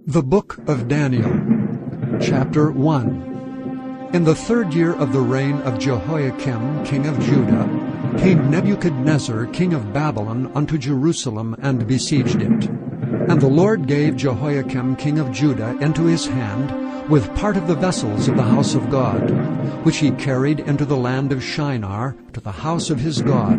The Book of Daniel, Chapter 1. In the 3rd year of the reign of Jehoiakim king of Judah, came Nebuchadnezzar king of Babylon unto Jerusalem, and besieged it. And the Lord gave Jehoiakim king of Judah into his hand, with part of the vessels of the house of God, which he carried into the land of Shinar, to the house of his God.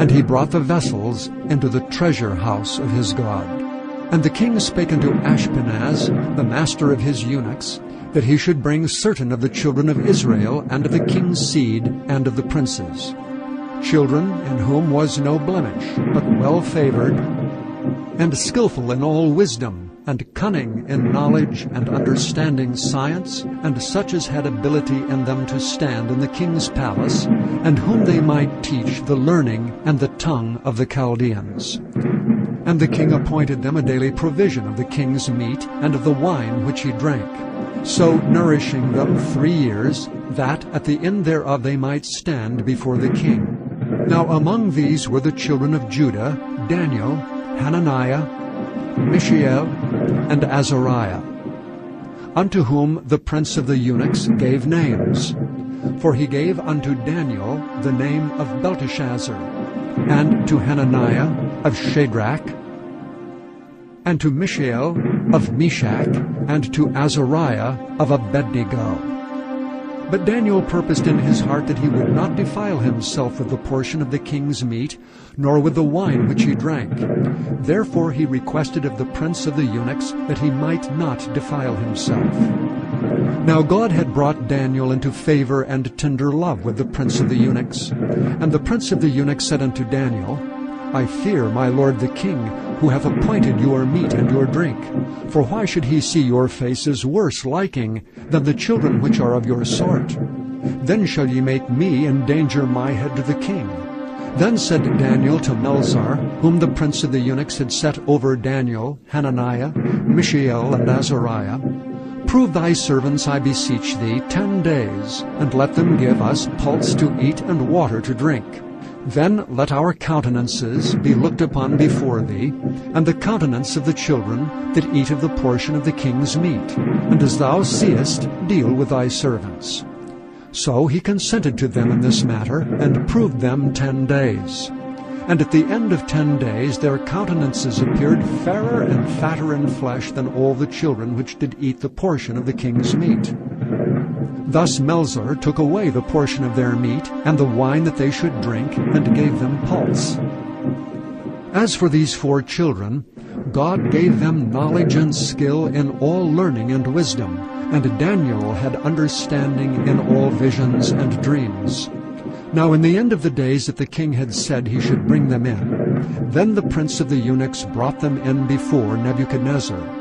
And he brought the vessels into the treasure house of his God. And the king spake unto Ashpenaz, the master of his eunuchs, that he should bring certain of the children of Israel, and of the king's seed, and of the princes, children in whom was no blemish, but well-favored, and skillful in all wisdom, and cunning in knowledge, and understanding science, and such as had ability in them to stand in the king's palace, and whom they might teach the learning and the tongue of the Chaldeans. And the king appointed them a daily provision of the king's meat, and of the wine which he drank, so nourishing them 3 years, that at the end thereof they might stand before the king. Now among these were the children of Judah, Daniel, Hananiah, Mishael, and Azariah, unto whom the prince of the eunuchs gave names. For he gave unto Daniel the name of Belteshazzar, and to Hananiah of Shadrach, and to Mishael of Meshach, and to Azariah of Abednego. But Daniel purposed in his heart that he would not defile himself with the portion of the king's meat, nor with the wine which he drank. Therefore he requested of the prince of the eunuchs that he might not defile himself. Now God had brought Daniel into favor and tender love with the prince of the eunuchs. And the prince of the eunuchs said unto Daniel, I fear my lord the king, who hath appointed your meat and your drink. For why should he see your faces worse liking than the children which are of your sort? Then shall ye make me endanger my head to the king. Then said Daniel to Melzar, whom the prince of the eunuchs had set over Daniel, Hananiah, Mishael, and Azariah, Prove thy servants, I beseech thee, 10 days, and let them give us pulse to eat and water to drink. Then let our countenances be looked upon before thee, and the countenance of the children that eat of the portion of the king's meat. And as thou seest, deal with thy servants. So he consented to them in this matter, and proved them 10 days. And at the end of 10 days their countenances appeared fairer and fatter in flesh than all the children which did eat the portion of the king's meat. Thus Melzar took away the portion of their meat, and the wine that they should drink, and gave them pulse. As for these 4 children, God gave them knowledge and skill in all learning and wisdom, and Daniel had understanding in all visions and dreams. Now in the end of the days that the king had said he should bring them in, then the prince of the eunuchs brought them in before Nebuchadnezzar.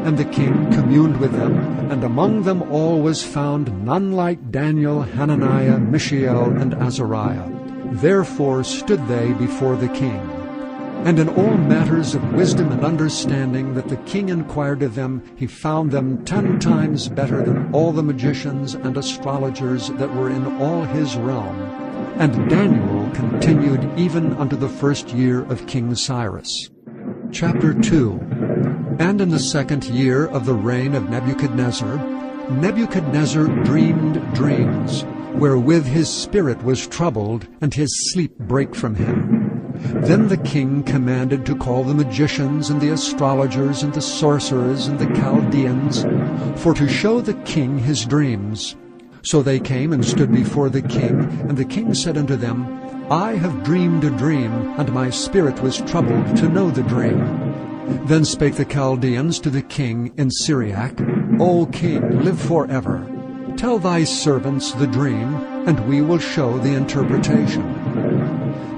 And the king communed with them, and among them all was found none like Daniel, Hananiah, Mishael, and Azariah. Therefore stood they before the king. And in all matters of wisdom and understanding that the king inquired of them, he found them 10 times better than all the magicians and astrologers that were in all his realm. And Daniel continued even unto the 1st year of King Cyrus. Chapter 2. And in the 2nd year of the reign of Nebuchadnezzar, Nebuchadnezzar dreamed dreams, wherewith his spirit was troubled, and his sleep brake from him. Then the king commanded to call the magicians, and the astrologers, and the sorcerers, and the Chaldeans, for to show the king his dreams. So they came and stood before the king, and the king said unto them, I have dreamed a dream, and my spirit was troubled to know the dream. Then spake the Chaldeans to the king in Syriac, O king, live forever. Tell thy servants the dream, and we will show the interpretation.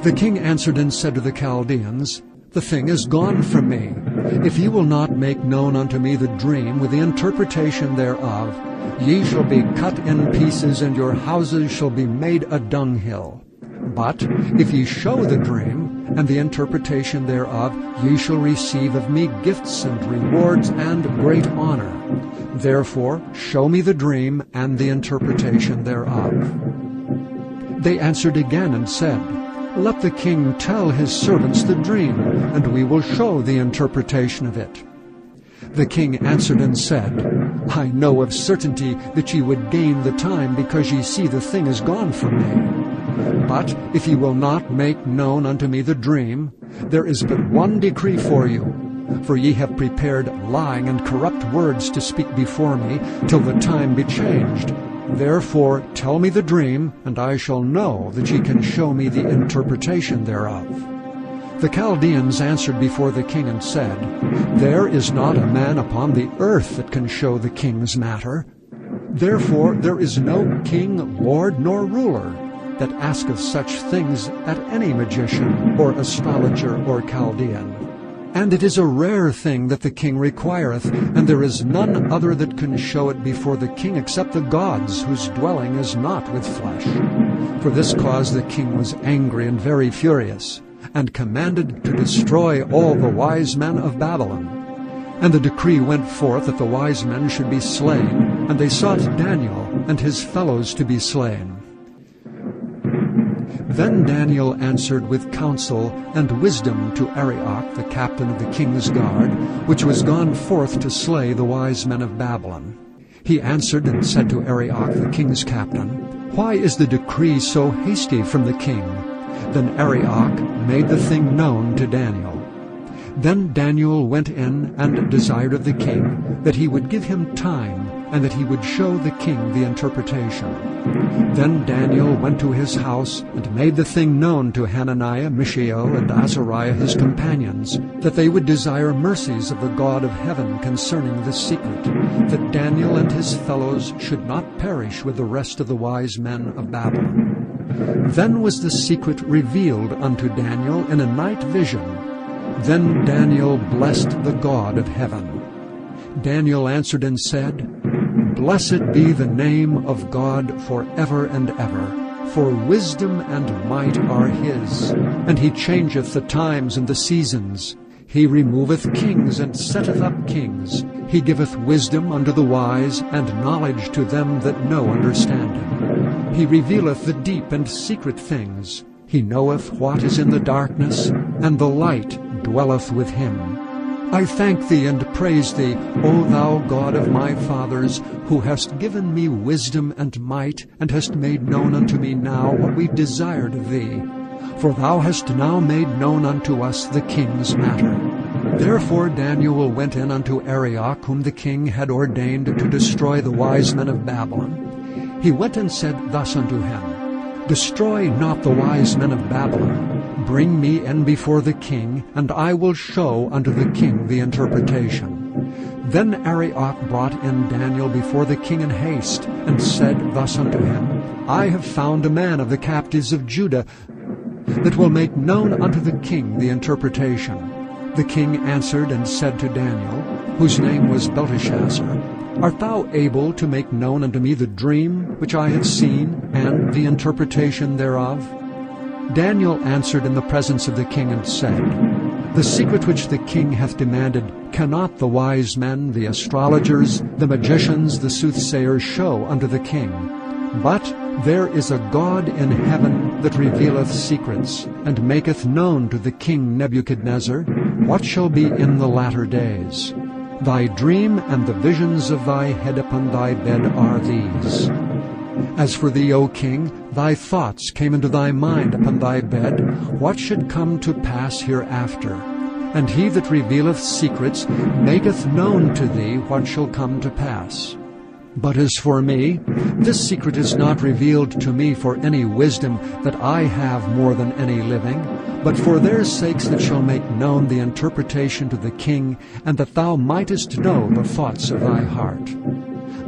The king answered and said to the Chaldeans, The thing is gone from me. If ye will not make known unto me the dream with the interpretation thereof, ye shall be cut in pieces, and your houses shall be made a dunghill. But if ye show the dream, and the interpretation thereof, ye shall receive of me gifts and rewards and great honor. Therefore show me the dream and the interpretation thereof. They answered again and said, Let the king tell his servants the dream, and we will show the interpretation of it. The king answered and said, I know of certainty that ye would gain the time, because ye see the thing is gone from me. But if ye will not make known unto me the dream, there is but one decree for you. For ye have prepared lying and corrupt words to speak before me, till the time be changed. Therefore tell me the dream, and I shall know that ye can show me the interpretation thereof. The Chaldeans answered before the king and said, There is not a man upon the earth that can show the king's matter. Therefore there is no king, lord, nor ruler that asketh such things at any magician, or astrologer, or Chaldean. And it is a rare thing that the king requireth, and there is none other that can show it before the king except the gods, whose dwelling is not with flesh. For this cause the king was angry and very furious, and commanded to destroy all the wise men of Babylon. And the decree went forth that the wise men should be slain, and they sought Daniel and his fellows to be slain. Then Daniel answered with counsel and wisdom to Arioch, the captain of the king's guard, which was gone forth to slay the wise men of Babylon. He answered and said to Arioch, the king's captain, Why is the decree so hasty from the king? Then Arioch made the thing known to Daniel. Then Daniel went in and desired of the king that he would give him time, and that he would show the king the interpretation. Then Daniel went to his house, and made the thing known to Hananiah, Mishael, and Azariah his companions, that they would desire mercies of the God of heaven concerning this secret, that Daniel and his fellows should not perish with the rest of the wise men of Babylon. Then was the secret revealed unto Daniel in a night vision. Then Daniel blessed the God of heaven. Daniel answered and said, Blessed be the name of God forever and ever, for wisdom and might are his. And he changeth the times and the seasons. He removeth kings and setteth up kings. He giveth wisdom unto the wise, and knowledge to them that know understanding. He revealeth the deep and secret things. He knoweth what is in the darkness, and the light dwelleth with him. I thank thee and praise thee, O thou God of my fathers, who hast given me wisdom and might, and hast made known unto me now what we desired of thee. For thou hast now made known unto us the king's matter. Therefore Daniel went in unto Arioch, whom the king had ordained to destroy the wise men of Babylon. He went and said thus unto him, Destroy not the wise men of Babylon. Bring me in before the king, and I will show unto the king the interpretation. Then Arioch brought in Daniel before the king in haste, and said thus unto him, I have found a man of the captives of Judah that will make known unto the king the interpretation. The king answered and said to Daniel, whose name was Belteshazzar, Art thou able to make known unto me the dream which I have seen, and the interpretation thereof? Daniel answered in the presence of the king and said, The secret which the king hath demanded cannot the wise men, the astrologers, the magicians, the soothsayers show unto the king. But there is a God in heaven that revealeth secrets, and maketh known to the king Nebuchadnezzar what shall be in the latter days. Thy dream and the visions of thy head upon thy bed are these. As for thee, O king, thy thoughts came into thy mind upon thy bed, what should come to pass hereafter. And he that revealeth secrets maketh known to thee what shall come to pass. But as for me, this secret is not revealed to me for any wisdom that I have more than any living, but for their sakes that shall make known the interpretation to the king, and that thou mightest know the thoughts of thy heart.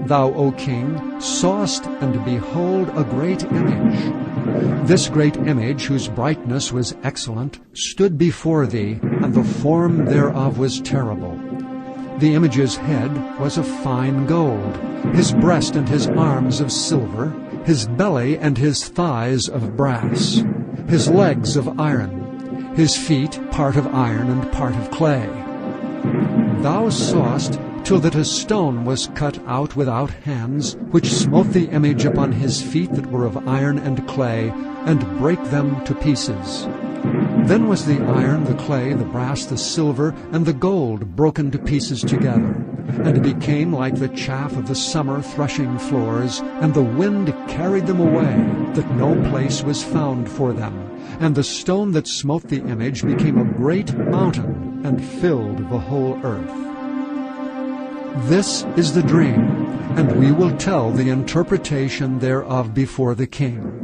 Thou, O king, sawest, and behold, a great image. This great image, whose brightness was excellent, stood before thee, and the form thereof was terrible. The image's head was of fine gold, his breast and his arms of silver, his belly and his thighs of brass, his legs of iron, his feet part of iron and part of clay. Thou sawest till that a stone was cut out without hands, which smote the image upon his feet that were of iron and clay, and brake them to pieces. Then was the iron, the clay, the brass, the silver, and the gold broken to pieces together, and it became like the chaff of the summer threshing floors, and the wind carried them away, that no place was found for them. And the stone that smote the image became a great mountain, and filled the whole earth. This is the dream, and we will tell the interpretation thereof before the king.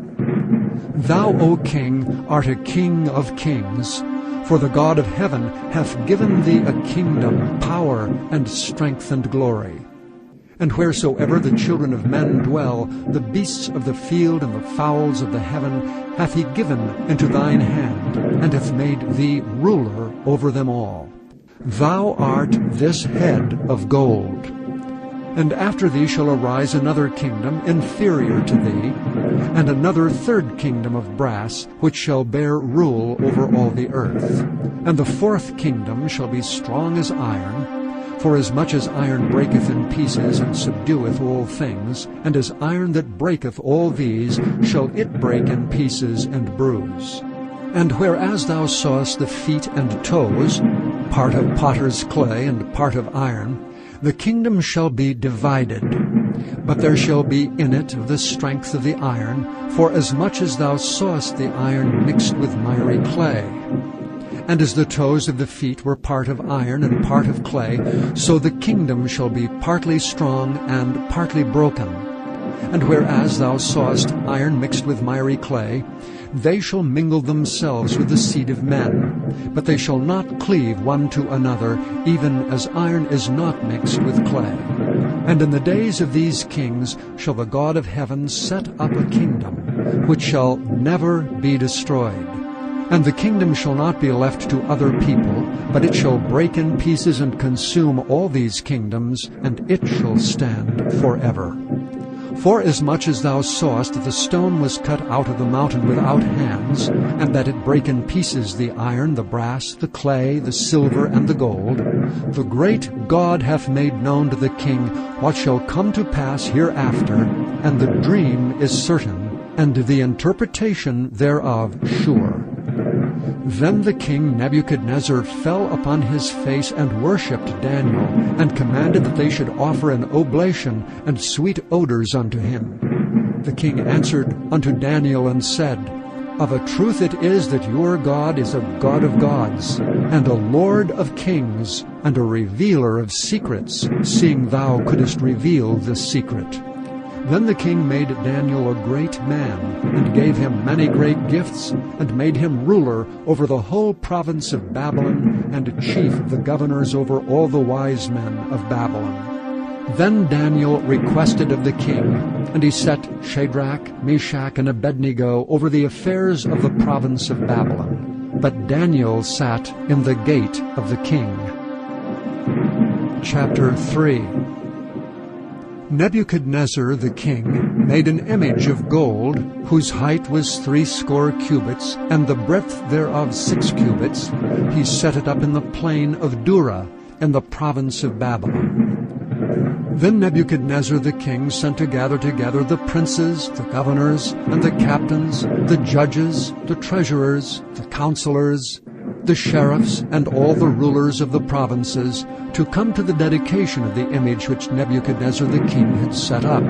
Thou, O king, art a king of kings, for the God of heaven hath given thee a kingdom, power, and strength, and glory. And wheresoever the children of men dwell, the beasts of the field and the fowls of the heaven hath he given into thine hand, and hath made thee ruler over them all. Thou art this head of gold. And after thee shall arise another kingdom inferior to thee, and another third kingdom of brass, which shall bear rule over all the earth. And the fourth kingdom shall be strong as iron, for as much as iron breaketh in pieces, and subdueth all things, and as iron that breaketh all these, shall it break in pieces and bruise. And whereas thou sawest the feet and toes, part of potter's clay and part of iron, the kingdom shall be divided, but there shall be in it of the strength of the iron, for as much as thou sawest the iron mixed with miry clay. And as the toes of the feet were part of iron and part of clay, so the kingdom shall be partly strong and partly broken. And whereas thou sawest iron mixed with miry clay, they shall mingle themselves with the seed of men, but they shall not cleave one to another, even as iron is not mixed with clay. And in the days of these kings shall the God of heaven set up a kingdom, which shall never be destroyed. And the kingdom shall not be left to other people, but it shall break in pieces and consume all these kingdoms, and it shall stand forever. For as much as thou sawest that the stone was cut out of the mountain without hands, and that it brake in pieces the iron, the brass, the clay, the silver, and the gold, the great God hath made known to the king what shall come to pass hereafter, and the dream is certain, and the interpretation thereof sure. Then the king Nebuchadnezzar fell upon his face and worshipped Daniel, and commanded that they should offer an oblation and sweet odors unto him. The king answered unto Daniel and said, Of a truth it is that your God is a God of gods, and a Lord of kings, and a revealer of secrets, seeing thou couldest reveal this secret. Then the king made Daniel a great man, and gave him many great gifts, and made him ruler over the whole province of Babylon, and chief of the governors over all the wise men of Babylon. Then Daniel requested of the king, and he set Shadrach, Meshach, and Abednego over the affairs of the province of Babylon. But Daniel sat in the gate of the king. Chapter 3. Nebuchadnezzar the king made an image of gold, whose height was 60 cubits, and the breadth thereof 6 cubits. He set it up in the plain of Dura, in the province of Babylon. Then Nebuchadnezzar the king sent to gather together the princes, the governors, and the captains, the judges, the treasurers, the counselors, the sheriffs, and all the rulers of the provinces, to come to the dedication of the image which Nebuchadnezzar the king had set up.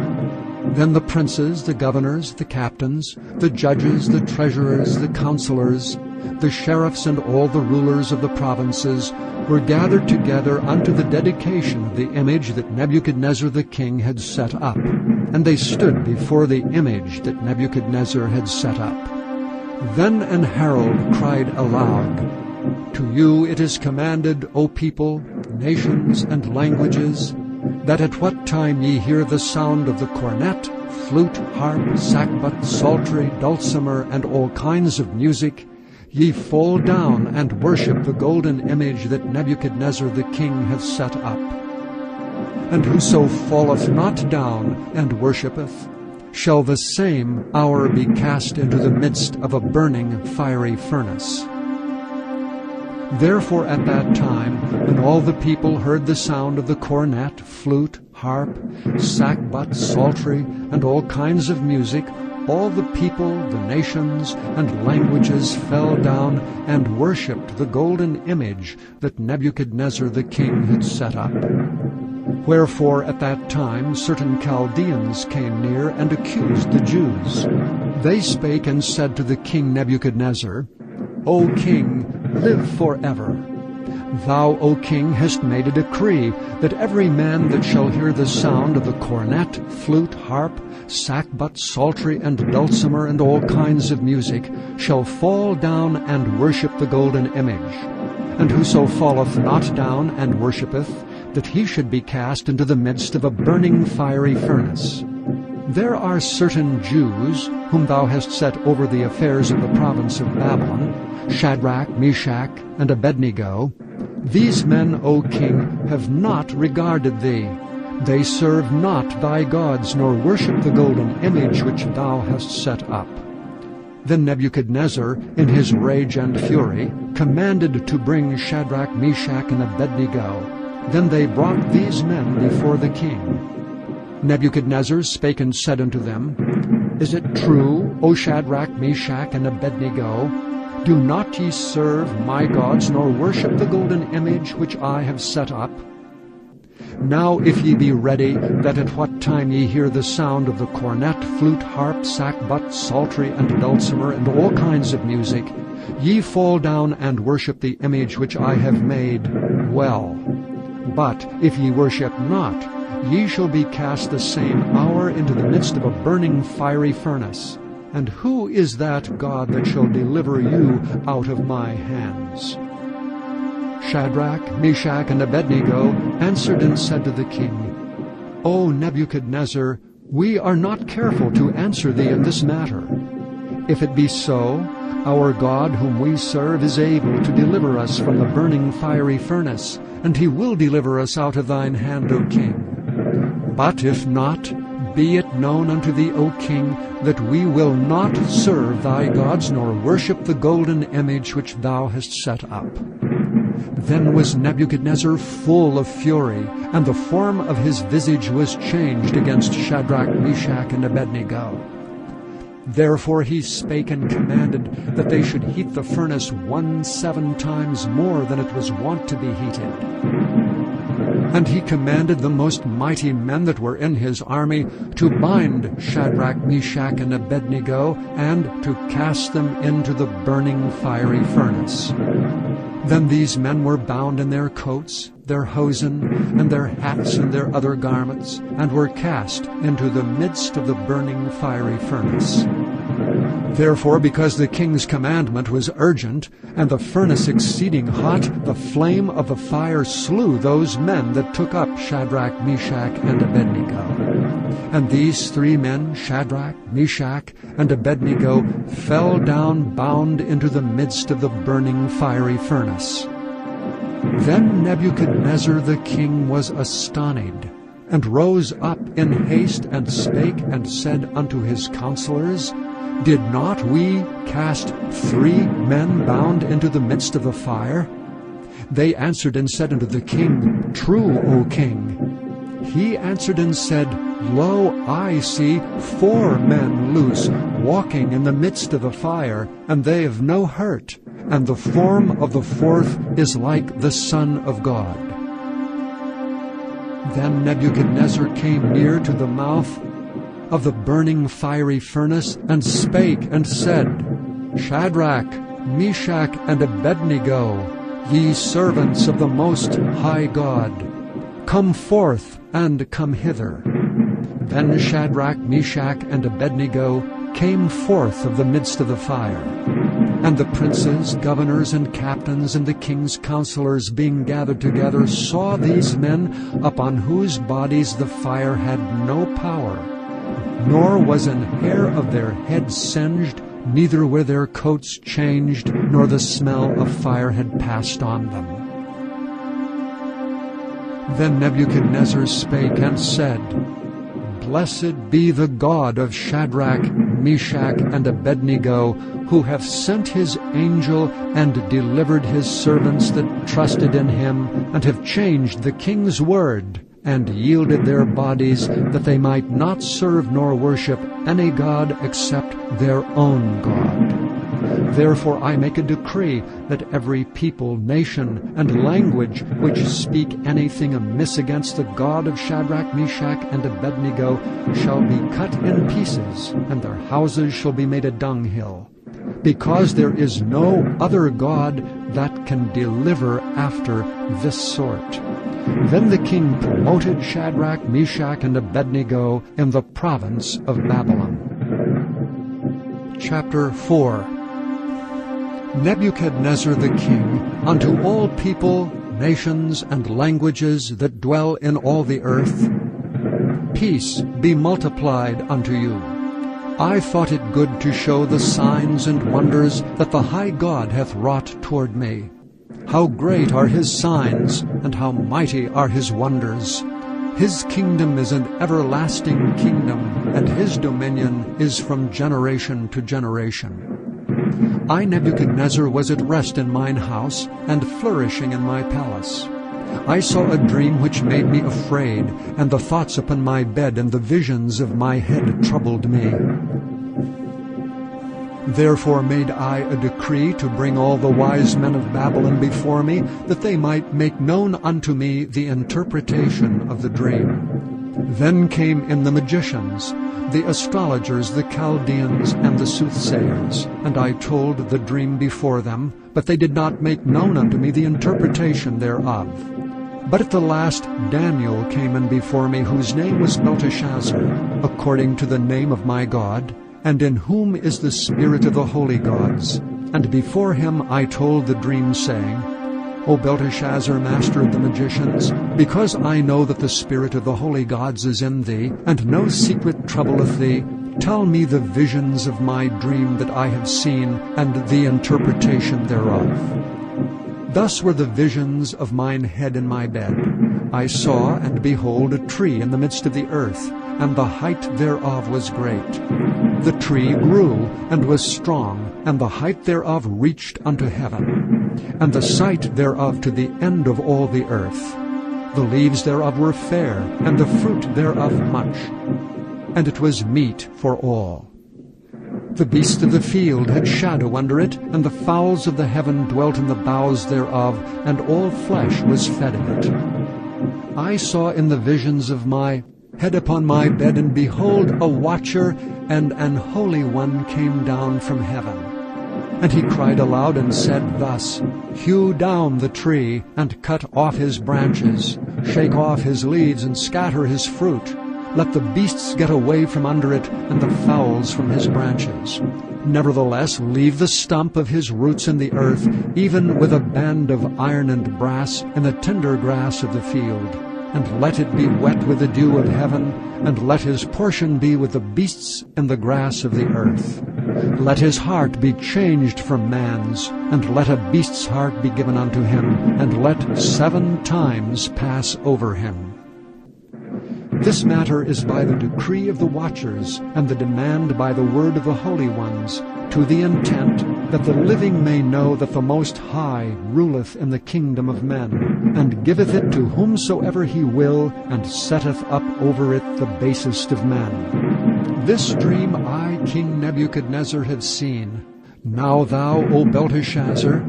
Then the princes, the governors, the captains, the judges, the treasurers, the counselors, the sheriffs, and all the rulers of the provinces were gathered together unto the dedication of the image that Nebuchadnezzar the king had set up. And they stood before the image that Nebuchadnezzar had set up. Then an herald cried aloud, To you it is commanded, O people, nations, and languages, that at what time ye hear the sound of the cornet, flute, harp, sackbut, psaltery, dulcimer, and all kinds of music, ye fall down and worship the golden image that Nebuchadnezzar the king hath set up. And whoso falleth not down and worshippeth, shall the same hour be cast into the midst of a burning fiery furnace. Therefore at that time, when all the people heard the sound of the cornet, flute, harp, sackbut, psaltery, and all kinds of music, all the people, the nations, and languages fell down and worshipped the golden image that Nebuchadnezzar the king had set up. Wherefore at that time certain Chaldeans came near and accused the Jews. They spake and said to the king Nebuchadnezzar, O king, live forever. Thou, O king, hast made a decree that every man that shall hear the sound of the cornet, flute, harp, sackbut, psaltery, and dulcimer, and all kinds of music, shall fall down and worship the golden image. And whoso falleth not down and worshippeth, that he should be cast into the midst of a burning fiery furnace. There are certain Jews, whom thou hast set over the affairs of the province of Babylon, Shadrach, Meshach, and Abednego. These men, O king, have not regarded thee. They serve not thy gods, nor worship the golden image which thou hast set up. Then Nebuchadnezzar, in his rage and fury, commanded to bring Shadrach, Meshach, and Abednego. Then they brought these men before the king. Nebuchadnezzar spake and said unto them, Is it true, O Shadrach, Meshach, and Abednego? Do not ye serve my gods, nor worship the golden image which I have set up? Now if ye be ready, that at what time ye hear the sound of the cornet, flute, harp, sackbut, psaltery, and dulcimer, and all kinds of music, ye fall down and worship the image which I have made, well. But if ye worship not, ye shall be cast the same hour into the midst of a burning fiery furnace. And who is that God that shall deliver you out of my hands? Shadrach, Meshach, and Abednego answered and said to the king, O Nebuchadnezzar, we are not careful to answer thee in this matter. If it be so, our God whom we serve is able to deliver us from the burning fiery furnace, and he will deliver us out of thine hand, O king. But if not, be it known unto thee, O king, that we will not serve thy gods, nor worship the golden image which thou hast set up. Then was Nebuchadnezzar full of fury, and the form of his visage was changed against Shadrach, Meshach, and Abednego. Therefore he spake and commanded that they should heat the furnace 17 times more than it was wont to be heated. And he commanded the most mighty men that were in his army to bind Shadrach, Meshach, and Abednego, and to cast them into the burning fiery furnace. Then these men were bound in their coats, their hosen, and their hats, and their other garments, and were cast into the midst of the burning fiery furnace. Therefore, because the king's commandment was urgent, and the furnace exceeding hot, the flame of the fire slew those men that took up Shadrach, Meshach, and Abednego. And these 3 men, Shadrach, Meshach, and Abednego, fell down bound into the midst of the burning fiery furnace. Then Nebuchadnezzar the king was astonied, and rose up in haste, and spake and said unto his counselors, Did not we cast 3 men bound into the midst of the fire? They answered and said unto the king, True, O king. He answered and said, Lo, I see 4 men loose, walking in the midst of the fire, and they have no hurt, and the form of the 4th is like the Son of God. Then Nebuchadnezzar came near to the mouth of the burning fiery furnace, and spake and said, Shadrach, Meshach, and Abednego, ye servants of the Most High God, come forth and come hither. Then Shadrach, Meshach, and Abednego came forth of the midst of the fire. And the princes, governors, and captains, and the king's counselors, being gathered together, saw these men, upon whose bodies the fire had no power, nor was an hair of their head singed, neither were their coats changed, nor the smell of fire had passed on them. Then Nebuchadnezzar spake and said, Blessed be the God of Shadrach, Meshach, and Abednego, who hath sent his angel and delivered his servants that trusted in him, and have changed the king's word, and yielded their bodies, that they might not serve nor worship any god except their own God. Therefore I make a decree that every people, nation, and language which speak anything amiss against the God of Shadrach, Meshach, and Abednego shall be cut in pieces, and their houses shall be made a dunghill, because there is no other God that can deliver after this sort. Then the king promoted Shadrach, Meshach, and Abednego in the province of Babylon. Chapter 4. Nebuchadnezzar the king, unto all people, nations, and languages that dwell in all the earth, peace be multiplied unto you. I thought it good to show the signs and wonders that the high God hath wrought toward me. How great are his signs, and how mighty are his wonders! His kingdom is an everlasting kingdom, and his dominion is from generation to generation. I, Nebuchadnezzar, was at rest in mine house, and flourishing in my palace. I saw a dream which made me afraid, and the thoughts upon my bed and the visions of my head troubled me. Therefore made I a decree to bring all the wise men of Babylon before me, that they might make known unto me the interpretation of the dream. Then came in the magicians, the astrologers, the Chaldeans, and the soothsayers, and I told the dream before them, but they did not make known unto me the interpretation thereof. But at the last Daniel came in before me, whose name was Belteshazzar, according to the name of my God, and in whom is the spirit of the holy gods. And before him I told the dream, saying, O Belteshazzar, master of the magicians, because I know that the spirit of the holy gods is in thee, and no secret troubleth thee, tell me the visions of my dream that I have seen, and the interpretation thereof. Thus were the visions of mine head in my bed. I saw, and behold, a tree in the midst of the earth, and the height thereof was great. The tree grew, and was strong, and the height thereof reached unto heaven, and the sight thereof to the end of all the earth. The leaves thereof were fair, and the fruit thereof much, and it was meat for all. The beasts of the field had shadow under it, and the fowls of the heaven dwelt in the boughs thereof, and all flesh was fed of it. I saw in the visions of my head upon my bed, and behold, a watcher and an holy one came down from heaven. And he cried aloud and said thus, Hew down the tree, and cut off his branches, shake off his leaves, and scatter his fruit. Let the beasts get away from under it, and the fowls from his branches. Nevertheless, leave the stump of his roots in the earth, even with a band of iron and brass, in the tender grass of the field. And let it be wet with the dew of heaven, and let his portion be with the beasts in the grass of the earth. Let his heart be changed from man's, and let a beast's heart be given unto him, and let 7 times pass over him. This matter is by the decree of the watchers, and the demand by the word of the holy ones, to the intent that the living may know that the Most High ruleth in the kingdom of men, and giveth it to whomsoever he will, and setteth up over it the basest of men. This dream I, King Nebuchadnezzar, have seen. Now thou, O Belteshazzar,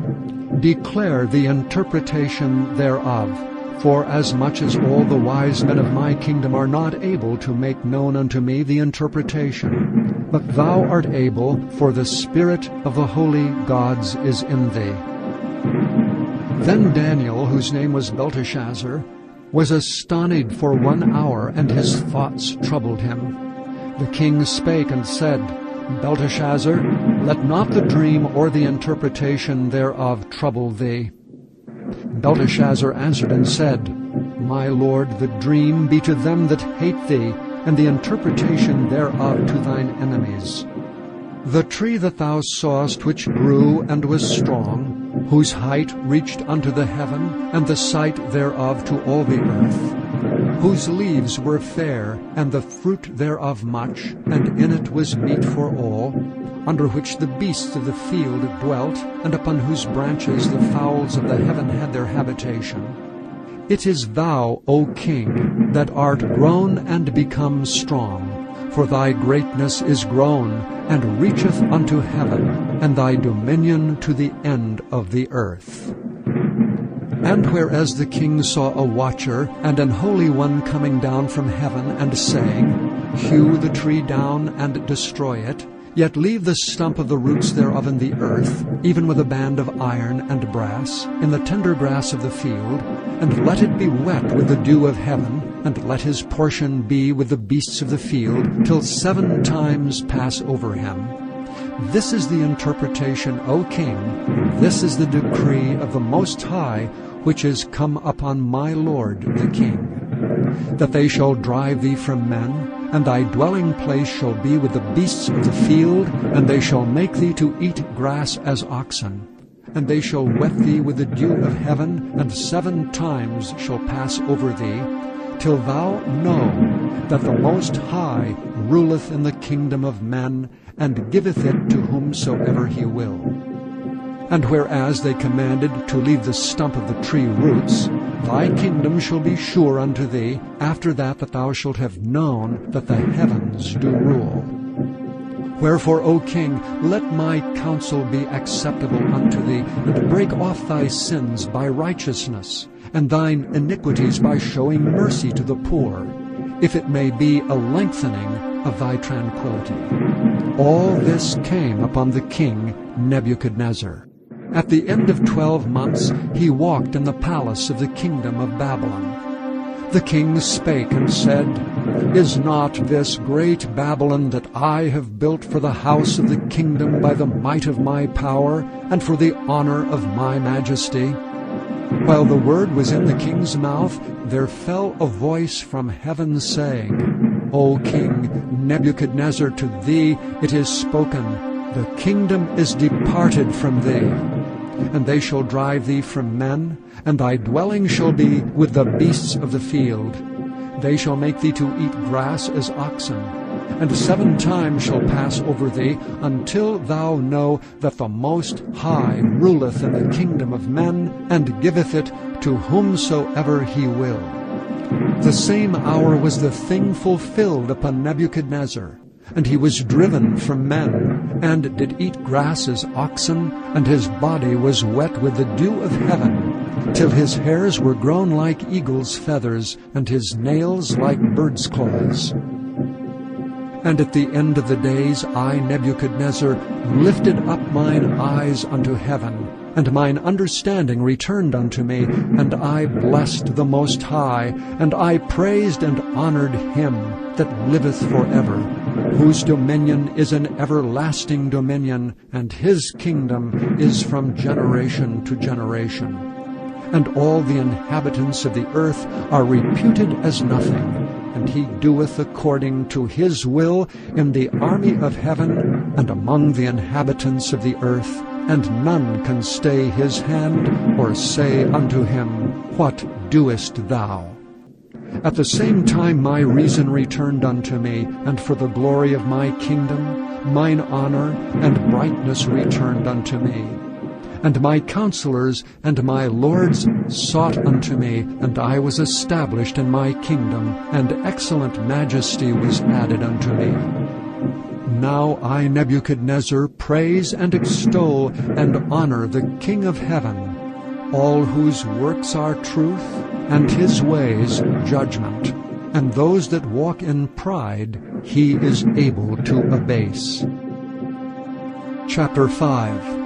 declare the interpretation thereof, for as much as all the wise men of my kingdom are not able to make known unto me the interpretation, but thou art able, for the spirit of the holy gods is in thee. Then Daniel, whose name was Belteshazzar, was astonied for 1 hour, and his thoughts troubled him. The king spake and said, Belteshazzar, let not the dream or the interpretation thereof trouble thee. Belteshazzar answered and said, My lord, the dream be to them that hate thee, and the interpretation thereof to thine enemies. The tree that thou sawest, which grew and was strong, whose height reached unto the heaven, and the sight thereof to all the earth, whose leaves were fair, and the fruit thereof much, and in it was meat for all, under which the beasts of the field dwelt, and upon whose branches the fowls of the heaven had their habitation. It is thou, O King, that art grown and become strong, for thy greatness is grown, and reacheth unto heaven, and thy dominion to the end of the earth. And whereas the king saw a watcher and an holy one coming down from heaven, and saying, Hew the tree down and destroy it, yet leave the stump of the roots thereof in the earth, even with a band of iron and brass, in the tender grass of the field, and let it be wet with the dew of heaven, and let his portion be with the beasts of the field, till 7 times pass over him. This is the interpretation, O King, this is the decree of the Most High, which is come upon my Lord the King, that they shall drive thee from men, and thy dwelling place shall be with the beasts of the field, and they shall make thee to eat grass as oxen. And they shall wet thee with the dew of heaven, and 7 times shall pass over thee, till thou know that the Most High ruleth in the kingdom of men, and giveth it to whomsoever he will. And whereas they commanded to leave the stump of the tree roots, thy kingdom shall be sure unto thee, after that thou shalt have known that the heavens do rule. Wherefore, O King, let my counsel be acceptable unto thee, and break off thy sins by righteousness, and thine iniquities by showing mercy to the poor, if it may be a lengthening of thy tranquility. All this came upon the king Nebuchadnezzar. At the end of 12 months he walked in the palace of the kingdom of Babylon. The king spake and said, Is not this great Babylon that I have built for the house of the kingdom by the might of my power, and for the honor of my majesty? While the word was in the king's mouth, there fell a voice from heaven, saying, O King Nebuchadnezzar, to thee it is spoken, The kingdom is departed from thee, and they shall drive thee from men, and thy dwelling shall be with the beasts of the field. They shall make thee to eat grass as oxen, and 7 times shall pass over thee, until thou know that the Most High ruleth in the kingdom of men, and giveth it to whomsoever he will. The same hour was the thing fulfilled upon Nebuchadnezzar, and he was driven from men, and did eat grass as oxen, and his body was wet with the dew of heaven, till his hairs were grown like eagle's feathers, and his nails like bird's claws. And at the end of the days I, Nebuchadnezzar, lifted up mine eyes unto heaven, and mine understanding returned unto me, and I blessed the Most High, and I praised and honored him that liveth forever, whose dominion is an everlasting dominion, and his kingdom is from generation to generation. And all the inhabitants of the earth are reputed as nothing, and he doeth according to his will in the army of heaven and among the inhabitants of the earth, and none can stay his hand or say unto him, What doest thou? At the same time my reason returned unto me, and for the glory of my kingdom, mine honor and brightness returned unto me. And my counselors and my lords sought unto me, and I was established in my kingdom, and excellent majesty was added unto me. Now I, Nebuchadnezzar, praise and extol and honor the King of heaven, all whose works are truth, and his ways judgment, and those that walk in pride he is able to abase. Chapter 5.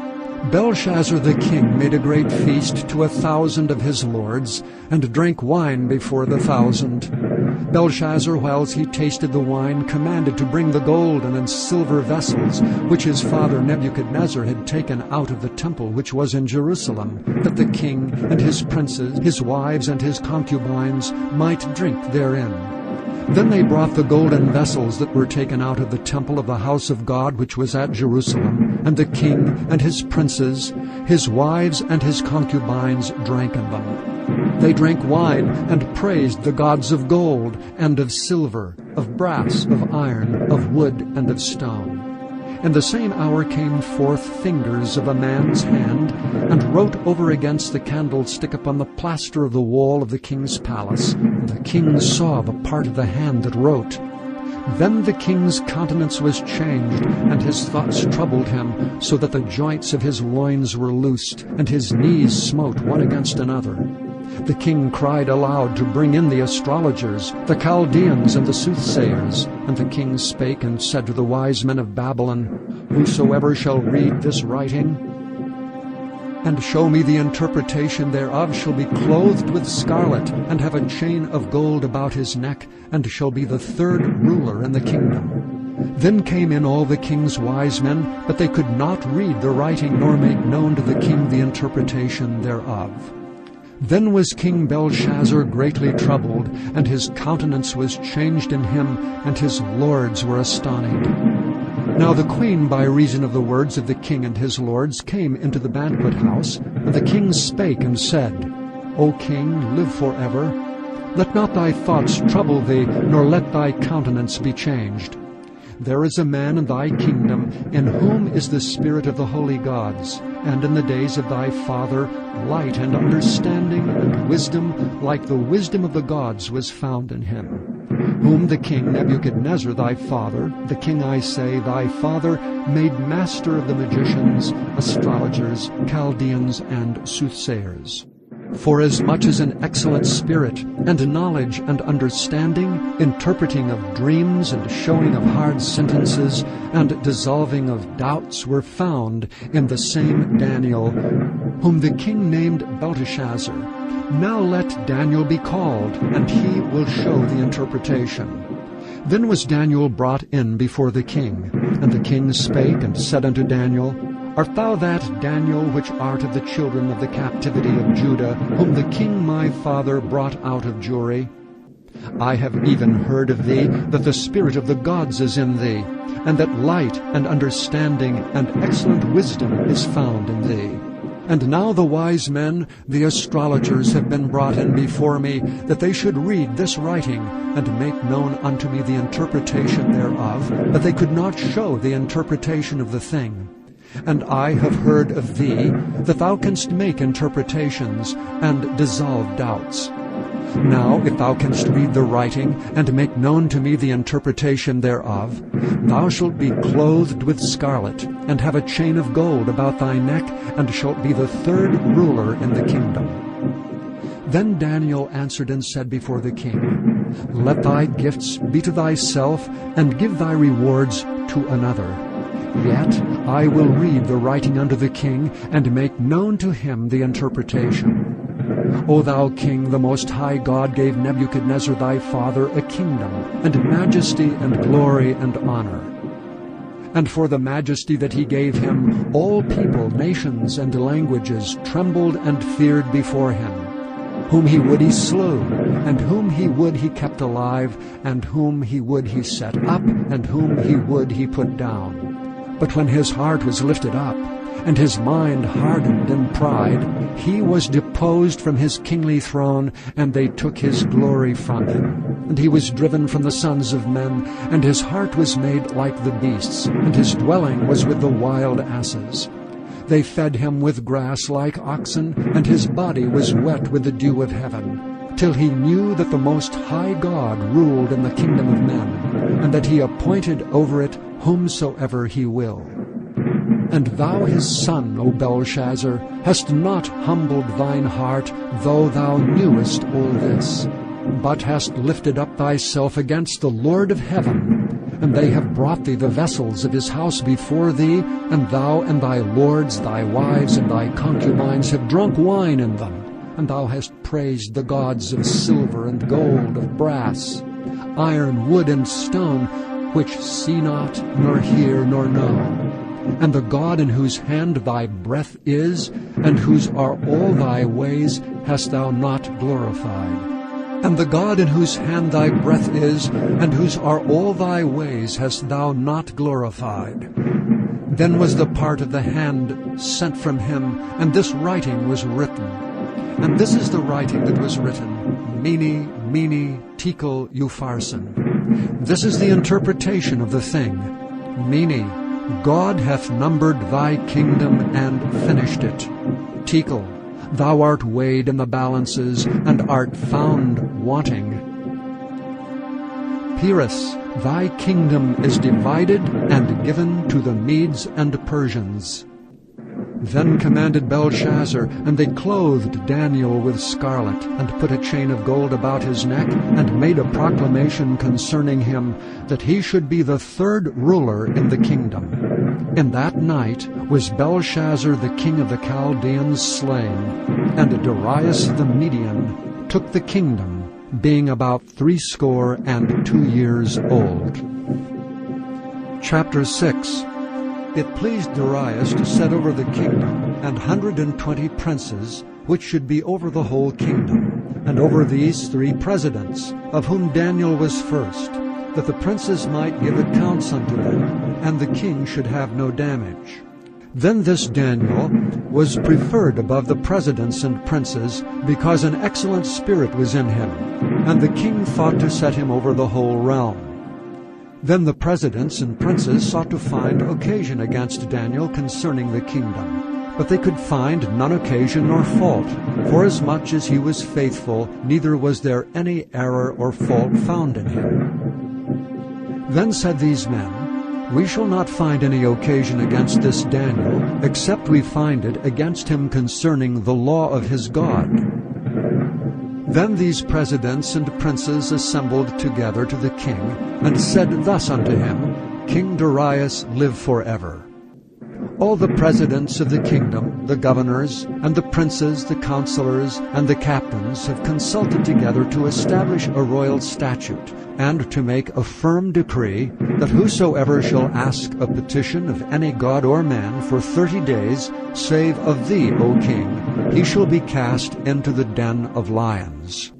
Belshazzar the king made a great feast to 1,000 of his lords, and drank wine before the 1,000. Belshazzar, whiles he tasted the wine, commanded to bring the golden and silver vessels, which his father Nebuchadnezzar had taken out of the temple which was in Jerusalem, that the king and his princes, his wives and his concubines, might drink therein. Then they brought the golden vessels that were taken out of the temple of the house of God which was at Jerusalem, and the king and his princes, his wives and his concubines drank in them. They drank wine and praised the gods of gold and of silver, of brass, of iron, of wood, and of stone. In the same hour came forth fingers of a man's hand, and wrote over against the candlestick upon the plaster of the wall of the king's palace. And the king saw the part of the hand that wrote. Then the king's countenance was changed, and his thoughts troubled him, so that the joints of his loins were loosed, and his knees smote one against another. The king cried aloud to bring in the astrologers, the Chaldeans, and the soothsayers. And the king spake and said to the wise men of Babylon, Whosoever shall read this writing, and show me the interpretation thereof, shall be clothed with scarlet, and have a chain of gold about his neck, and shall be the third ruler in the kingdom. Then came in all the king's wise men, but they could not read the writing, nor make known to the king the interpretation thereof. Then was King Belshazzar greatly troubled, and his countenance was changed in him, and his lords were astonied. Now the queen, by reason of the words of the king and his lords, came into the banquet house. And the king spake and said, O king, live forever. Let not thy thoughts trouble thee, nor let thy countenance be changed. There is a man in thy kingdom, in whom is the spirit of the holy gods, and in the days of thy father light and understanding and wisdom, like the wisdom of the gods, was found in him, whom the king Nebuchadnezzar thy father, the king, I say, thy father, made master of the magicians, astrologers, Chaldeans, and soothsayers. Forasmuch as an excellent spirit, and knowledge and understanding, interpreting of dreams, and showing of hard sentences, and dissolving of doubts were found in the same Daniel, whom the king named Belteshazzar. Now let Daniel be called, and he will show the interpretation. Then was Daniel brought in before the king. And the king spake and said unto Daniel, Art thou that Daniel which art of the children of the captivity of Judah, whom the king my father brought out of Jewry? I have even heard of thee, that the spirit of the gods is in thee, and that light and understanding and excellent wisdom is found in thee. And now the wise men, the astrologers, have been brought in before me, that they should read this writing, and make known unto me the interpretation thereof, but they could not show the interpretation of the thing. And I have heard of thee, that thou canst make interpretations, and dissolve doubts. Now if thou canst read the writing, and make known to me the interpretation thereof, thou shalt be clothed with scarlet, and have a chain of gold about thy neck, and shalt be the third ruler in the kingdom. Then Daniel answered and said before the king, Let thy gifts be to thyself, and give thy rewards to another. Yet I will read the writing unto the king, and make known to him the interpretation. O thou king, the most high God gave Nebuchadnezzar thy father a kingdom, and majesty, and glory, and honor. And for the majesty that he gave him, all people, nations, and languages trembled and feared before him. Whom he would he slew, and whom he would he kept alive, and whom he would he set up, and whom he would he put down. But when his heart was lifted up, and his mind hardened in pride, he was deposed from his kingly throne, and they took his glory from him. And he was driven from the sons of men, and his heart was made like the beasts, and his dwelling was with the wild asses. They fed him with grass like oxen, and his body was wet with the dew of heaven, till he knew that the Most High God ruled in the kingdom of men, and that he appointed over it whomsoever he will. And thou his son, O Belshazzar, hast not humbled thine heart, though thou knewest all this, but hast lifted up thyself against the Lord of heaven. And they have brought thee the vessels of his house before thee, and thou and thy lords, thy wives, and thy concubines have drunk wine in them. And thou hast praised the gods of silver and gold, of brass, iron, wood, and stone, which see not, nor hear, nor know. And the God in whose hand thy breath is, and whose are all thy ways, hast thou not glorified. And the God in whose hand thy breath is, and whose are all thy ways, hast thou not glorified. Then was the part of the hand sent from him, and this writing was written. And this is the writing that was written, Mene, Tekel, Upharsin. This is the interpretation of the thing. Mene, God hath numbered thy kingdom and finished it. Tekel, thou art weighed in the balances, and art found wanting. Peres, thy kingdom is divided and given to the Medes and Persians. Then commanded Belshazzar, and they clothed Daniel with scarlet, and put a chain of gold about his neck, and made a proclamation concerning him, that he should be the third ruler in the kingdom. In that night was Belshazzar the king of the Chaldeans slain, and Darius the Median took the kingdom, being about 62 years old. Chapter 6. It pleased Darius to set over the kingdom 120 princes, which should be over the whole kingdom, and over these 3 presidents, of whom Daniel was first, that the princes might give accounts unto them, and the king should have no damage. Then this Daniel was preferred above the presidents and princes, because an excellent spirit was in him, and the king thought to set him over the whole realm. Then the presidents and princes sought to find occasion against Daniel concerning the kingdom. But they could find none occasion nor fault, forasmuch as he was faithful, neither was there any error or fault found in him. Then said these men, We shall not find any occasion against this Daniel, except we find it against him concerning the law of his God. Then these presidents and princes assembled together to the king, and said thus unto him, King Darius, live forever. All the presidents of the kingdom, the governors, and the princes, the counselors, and the captains have consulted together to establish a royal statute, and to make a firm decree, that whosoever shall ask a petition of any god or man for 30 days, save of thee, O king, he shall be cast into the den of lions.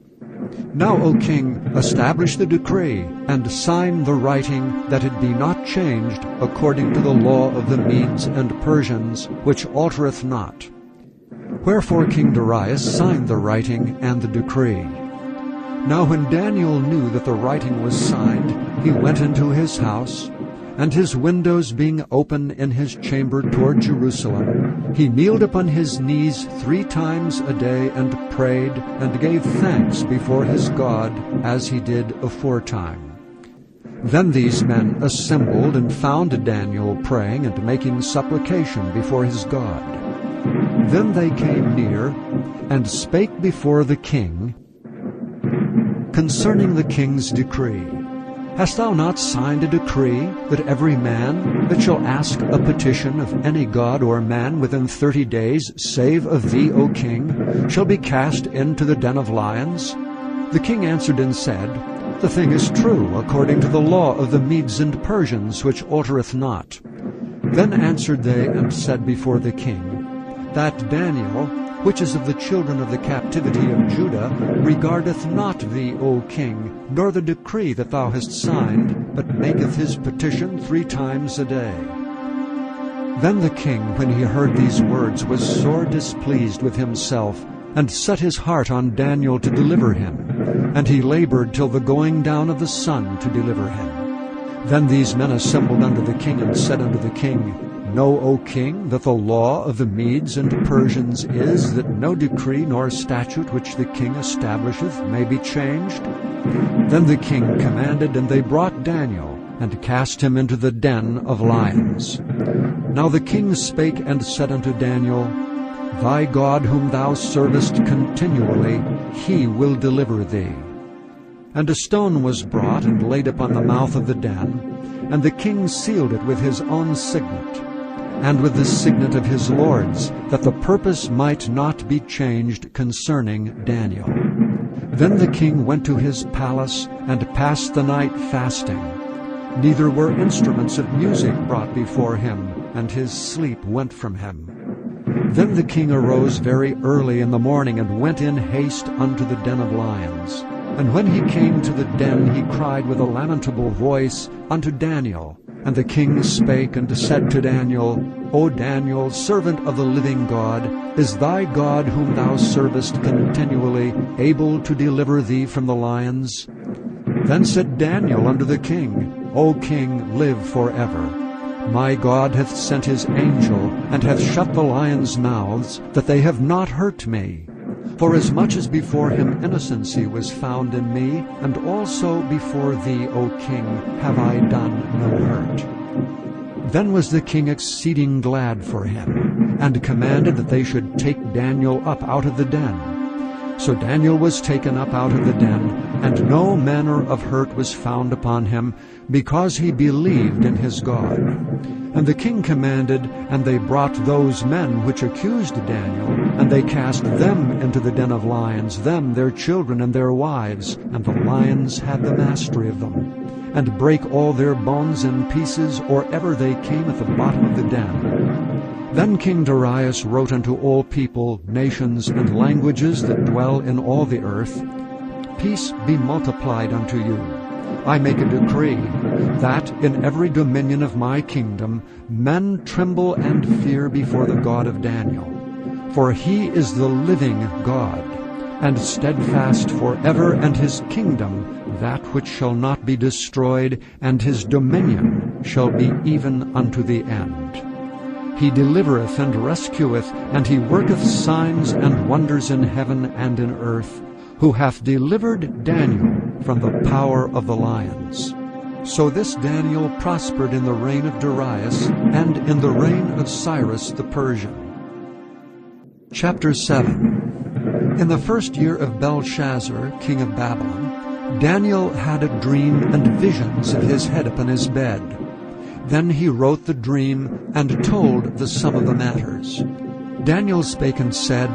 Now, O king, establish the decree, and sign the writing, that it be not changed according to the law of the Medes and Persians, which altereth not. Wherefore King Darius signed the writing and the decree. Now when Daniel knew that the writing was signed, he went into his house, and his windows being open in his chamber toward Jerusalem, he kneeled upon his knees 3 times a day, and prayed, and gave thanks before his God, as he did aforetime. Then these men assembled, and found Daniel praying and making supplication before his God. Then they came near, and spake before the king concerning the king's decree. Hast thou not signed a decree, that every man that shall ask a petition of any god or man within 30 days, save of thee, O king, shall be cast into the den of lions? The king answered and said, The thing is true, according to the law of the Medes and Persians, which altereth not. Then answered they and said before the king, That Daniel, which is of the children of the captivity of Judah, regardeth not thee, O king, nor the decree that thou hast signed, but maketh his petition 3 times a day. Then the king, when he heard these words, was sore displeased with himself, and set his heart on Daniel to deliver him. And he labored till the going down of the sun to deliver him. Then these men assembled unto the king, and said unto the king, Know, O king, that the law of the Medes and Persians is, that no decree nor statute which the king establisheth may be changed. Then the king commanded, and they brought Daniel, and cast him into the den of lions. Now the king spake and said unto Daniel, Thy God whom thou servest continually, he will deliver thee. And a stone was brought, and laid upon the mouth of the den, and the king sealed it with his own signet, and with the signet of his lords, that the purpose might not be changed concerning Daniel. Then the king went to his palace, and passed the night fasting. Neither were instruments of music brought before him, and his sleep went from him. Then the king arose very early in the morning, and went in haste unto the den of lions. And when he came to the den, he cried with a lamentable voice unto Daniel. And the king spake and said to Daniel, O Daniel, servant of the living God, is thy God whom thou servest continually able to deliver thee from the lions? Then said Daniel unto the king, O king, live forever. My God hath sent his angel, and hath shut the lions' mouths, that they have not hurt me. For as much as before him innocency was found in me, and also before thee, O king, have I done no hurt. Then was the king exceeding glad for him, and commanded that they should take Daniel up out of the den. So Daniel was taken up out of the den, and no manner of hurt was found upon him, because he believed in his God. And the king commanded, and they brought those men which accused Daniel, and they cast them into the den of lions, them, their children, and their wives, and the lions had the mastery of them, and brake all their bones in pieces, or ever they came at the bottom of the den. Then King Darius wrote unto all people, nations, and languages that dwell in all the earth, Peace be multiplied unto you. I make a decree, that in every dominion of my kingdom men tremble and fear before the God of Daniel. For he is the living God, and steadfast forever, and his kingdom that which shall not be destroyed, and his dominion shall be even unto the end. He delivereth and rescueth, and he worketh signs and wonders in heaven and in earth, who hath delivered Daniel from the power of the lions. So this Daniel prospered in the reign of Darius, and in the reign of Cyrus the Persian. Chapter 7. In the first year of Belshazzar, king of Babylon, Daniel had a dream and visions of his head upon his bed. Then he wrote the dream, and told the sum of the matters. Daniel spake and said,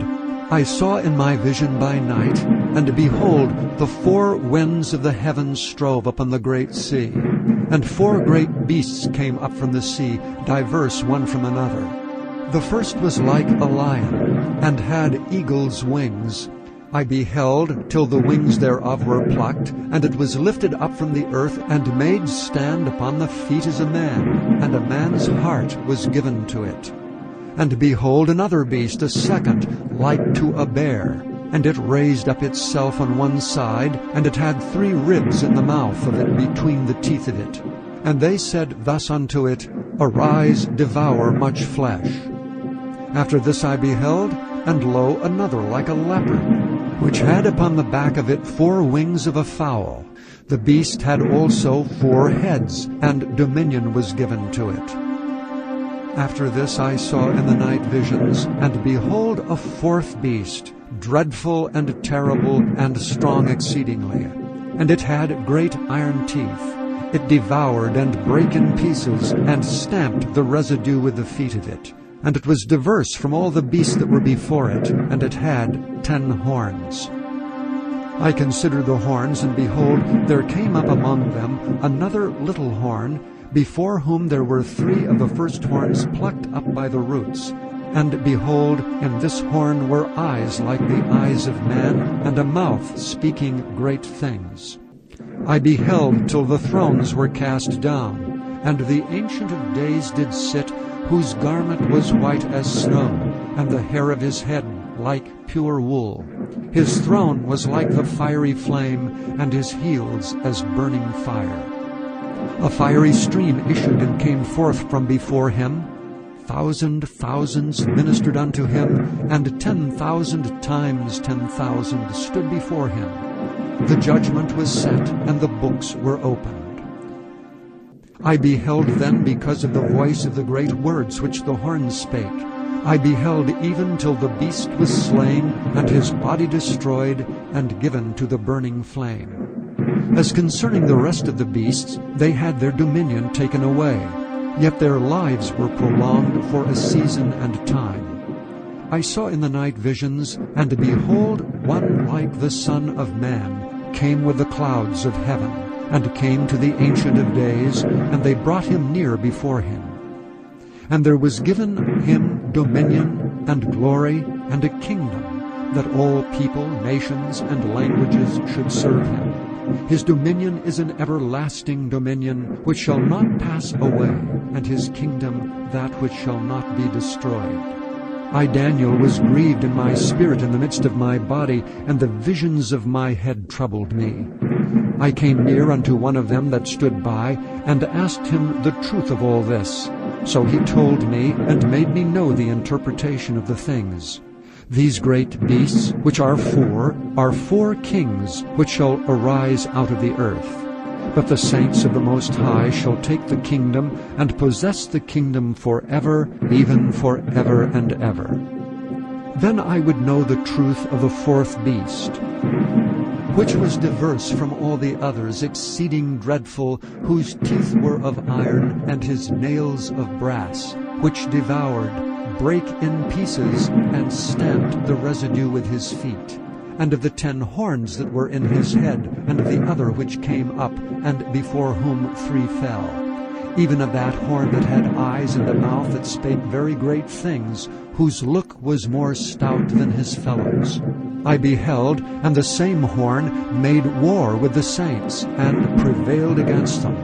I saw in my vision by night, and behold, the 4 winds of the heavens strove upon the great sea, and 4 great beasts came up from the sea, diverse one from another. The first was like a lion, and had eagle's wings. I beheld till the wings thereof were plucked, and it was lifted up from the earth, and made stand upon the feet as a man, and a man's heart was given to it. And behold, another beast, a second, like to a bear, and it raised up itself on one side, and it had 3 ribs in the mouth of it between the teeth of it. And they said thus unto it, Arise, devour much flesh. After this I beheld, and lo, another like a leopard, which had upon the back of it 4 wings of a fowl. The beast had also 4 heads, and dominion was given to it. After this I saw in the night visions, and behold, a 4th beast, dreadful and terrible, and strong exceedingly. And it had great iron teeth. It devoured and brake in pieces, and stamped the residue with the feet of it. And it was diverse from all the beasts that were before it, and it had 10 horns. I considered the horns, and behold, there came up among them another little horn, before whom there were 3 of the first horns plucked up by the roots. And behold, in this horn were eyes like the eyes of man, and a mouth speaking great things. I beheld till the thrones were cast down, and the Ancient of Days did sit, whose garment was white as snow, and the hair of his head like pure wool. His throne was like the fiery flame, and his heels as burning fire. A fiery stream issued and came forth from before him. 1,000 thousands ministered unto him, and 10,000 times 10,000 stood before him. The judgment was set, and the books were opened. I beheld then because of the voice of the great words which the horns spake. I beheld even till the beast was slain, and his body destroyed, and given to the burning flame. As concerning the rest of the beasts, they had their dominion taken away, yet their lives were prolonged for a season and time. I saw in the night visions, and behold, one like the Son of Man came with the clouds of heaven, and came to the Ancient of Days, and they brought him near before him. And there was given him dominion, and glory, and a kingdom, that all people, nations, and languages should serve him. His dominion is an everlasting dominion, which shall not pass away, and his kingdom that which shall not be destroyed. I, Daniel, was grieved in my spirit in the midst of my body, and the visions of my head troubled me. I came near unto one of them that stood by, and asked him the truth of all this. So he told me, and made me know the interpretation of the things. These great beasts, which are 4 kings, which shall arise out of the earth. But the saints of the Most High shall take the kingdom, and possess the kingdom forever, even forever and ever. Then I would know the truth of the 4th beast, which was diverse from all the others, exceeding dreadful, whose teeth were of iron, and his nails of brass, which devoured, brake in pieces, and stamped the residue with his feet. And of the 10 horns that were in his head, and of the other which came up, and before whom 3 fell. Even of that horn that had eyes and a mouth that spake very great things, whose look was more stout than his fellows. I beheld, and the same horn made war with the saints, and prevailed against them,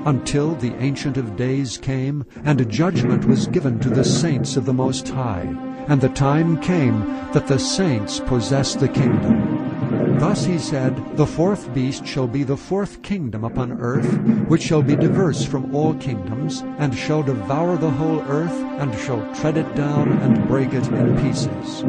until the Ancient of Days came, and judgment was given to the saints of the Most High. And the time came that the saints possessed the kingdom. Thus he said, the 4th beast shall be the 4th kingdom upon earth, which shall be diverse from all kingdoms, and shall devour the whole earth, and shall tread it down, and break it in pieces.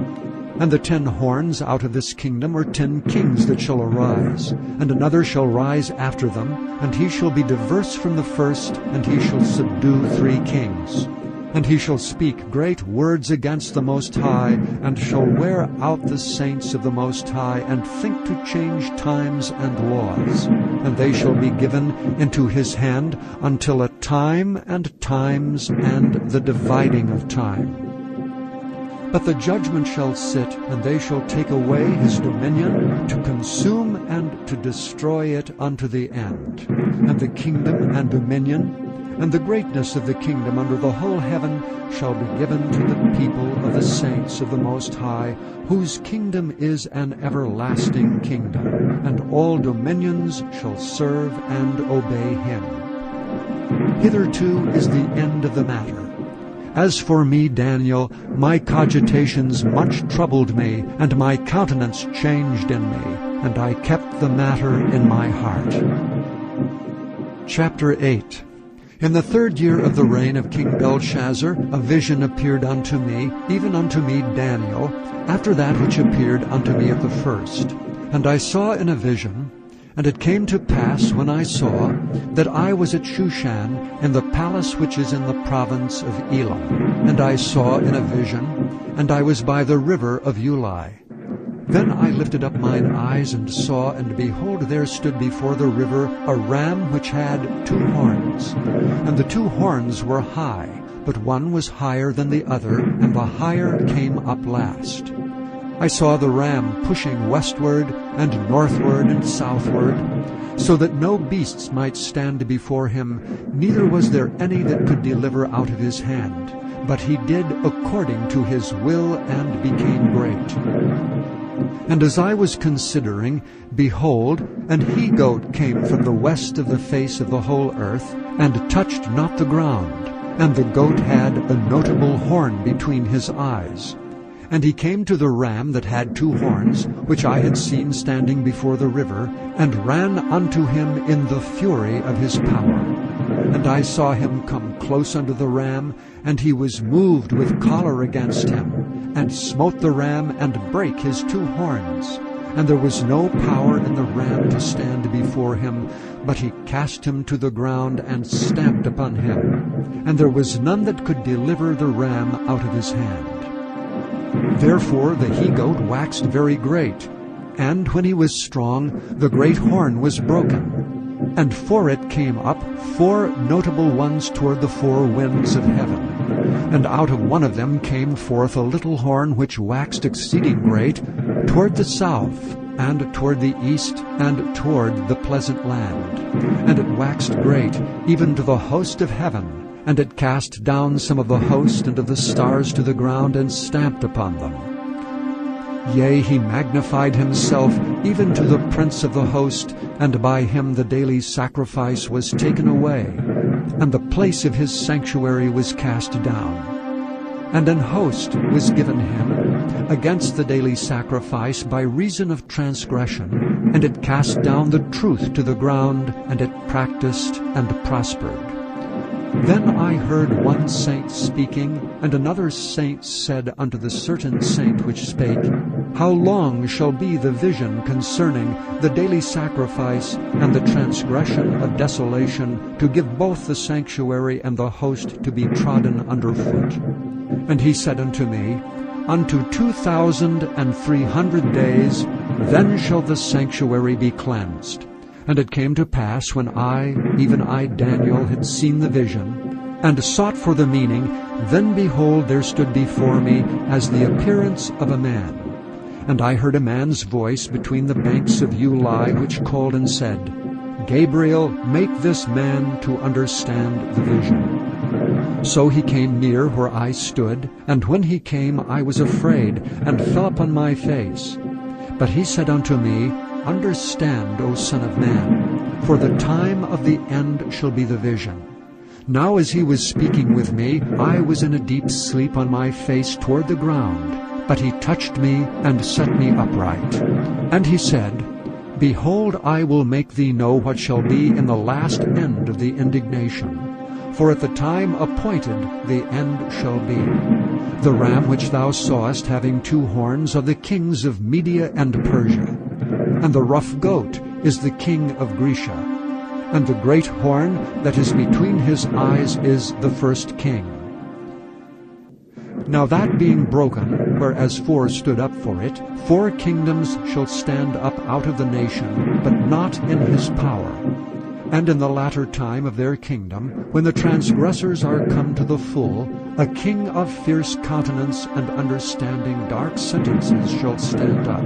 And the 10 horns out of this kingdom are 10 kings that shall arise, and another shall rise after them, and he shall be diverse from the first, and he shall subdue 3 kings. And he shall speak great words against the Most High, and shall wear out the saints of the Most High, and think to change times and laws. And they shall be given into his hand until a time and times and the dividing of time. But the judgment shall sit, and they shall take away his dominion, to consume and to destroy it unto the end. And the kingdom and dominion, and the greatness of the kingdom under the whole heaven shall be given to the people of the saints of the Most High, whose kingdom is an everlasting kingdom, and all dominions shall serve and obey him. Hitherto is the end of the matter. As for me, Daniel, my cogitations much troubled me, and my countenance changed in me, and I kept the matter in my heart. Chapter 8. In the 3rd year of the reign of King Belshazzar, a vision appeared unto me, even unto me Daniel, after that which appeared unto me at the first. And I saw in a vision, and it came to pass when I saw, that I was at Shushan, in the palace which is in the province of Elam. And I saw in a vision, and I was by the river of Ulai. Then I lifted up mine eyes, and saw, and behold, there stood before the river a ram which had 2 horns. And the 2 horns were high, but one was higher than the other, and the higher came up last. I saw the ram pushing westward, and northward, and southward, so that no beasts might stand before him, neither was there any that could deliver out of his hand. But he did according to his will, and became great. And as I was considering, behold, an he-goat came from the west of the face of the whole earth, and touched not the ground. And the goat had a notable horn between his eyes. And he came to the ram that had 2 horns, which I had seen standing before the river, and ran unto him in the fury of his power. And I saw him come close unto the ram, and he was moved with choler against him, and smote the ram, and brake his 2 horns. And there was no power in the ram to stand before him, but he cast him to the ground, and stamped upon him. And there was none that could deliver the ram out of his hand. Therefore the he-goat waxed very great, and when he was strong, the great horn was broken. And for it came up 4 notable ones toward the 4 winds of heaven. And out of one of them came forth a little horn which waxed exceeding great, toward the south, and toward the east, and toward the pleasant land. And it waxed great, even to the host of heaven. And it cast down some of the host and of the stars to the ground, and stamped upon them. Yea, he magnified himself even to the prince of the host, and by him the daily sacrifice was taken away, and the place of his sanctuary was cast down. And an host was given him against the daily sacrifice by reason of transgression, and it cast down the truth to the ground, and it practiced and prospered. Then I heard one saint speaking, and another saint said unto the certain saint which spake, How long shall be the vision concerning the daily sacrifice and the transgression of desolation, to give both the sanctuary and the host to be trodden under foot? And he said unto me, Unto 2,300 days, then shall the sanctuary be cleansed. And it came to pass, when I, even I Daniel, had seen the vision, and sought for the meaning, then behold, there stood before me as the appearance of a man. And I heard a man's voice between the banks of Ulai, which called and said, Gabriel, make this man to understand the vision. So he came near where I stood, and when he came I was afraid, and fell upon my face. But he said unto me, Understand, O Son of Man, for the time of the end shall be the vision. Now as he was speaking with me, I was in a deep sleep on my face toward the ground. But he touched me and set me upright. And he said, Behold, I will make thee know what shall be in the last end of the indignation. For at the time appointed the end shall be. The ram which thou sawest having 2 horns are the kings of Media and Persia. And the rough goat is the king of Grecia. And the great horn that is between his eyes is the first king. Now that being broken, whereas 4 stood up for it, 4 kingdoms shall stand up out of the nation, but not in his power. And in the latter time of their kingdom, when the transgressors are come to the full, a king of fierce countenance and understanding dark sentences shall stand up.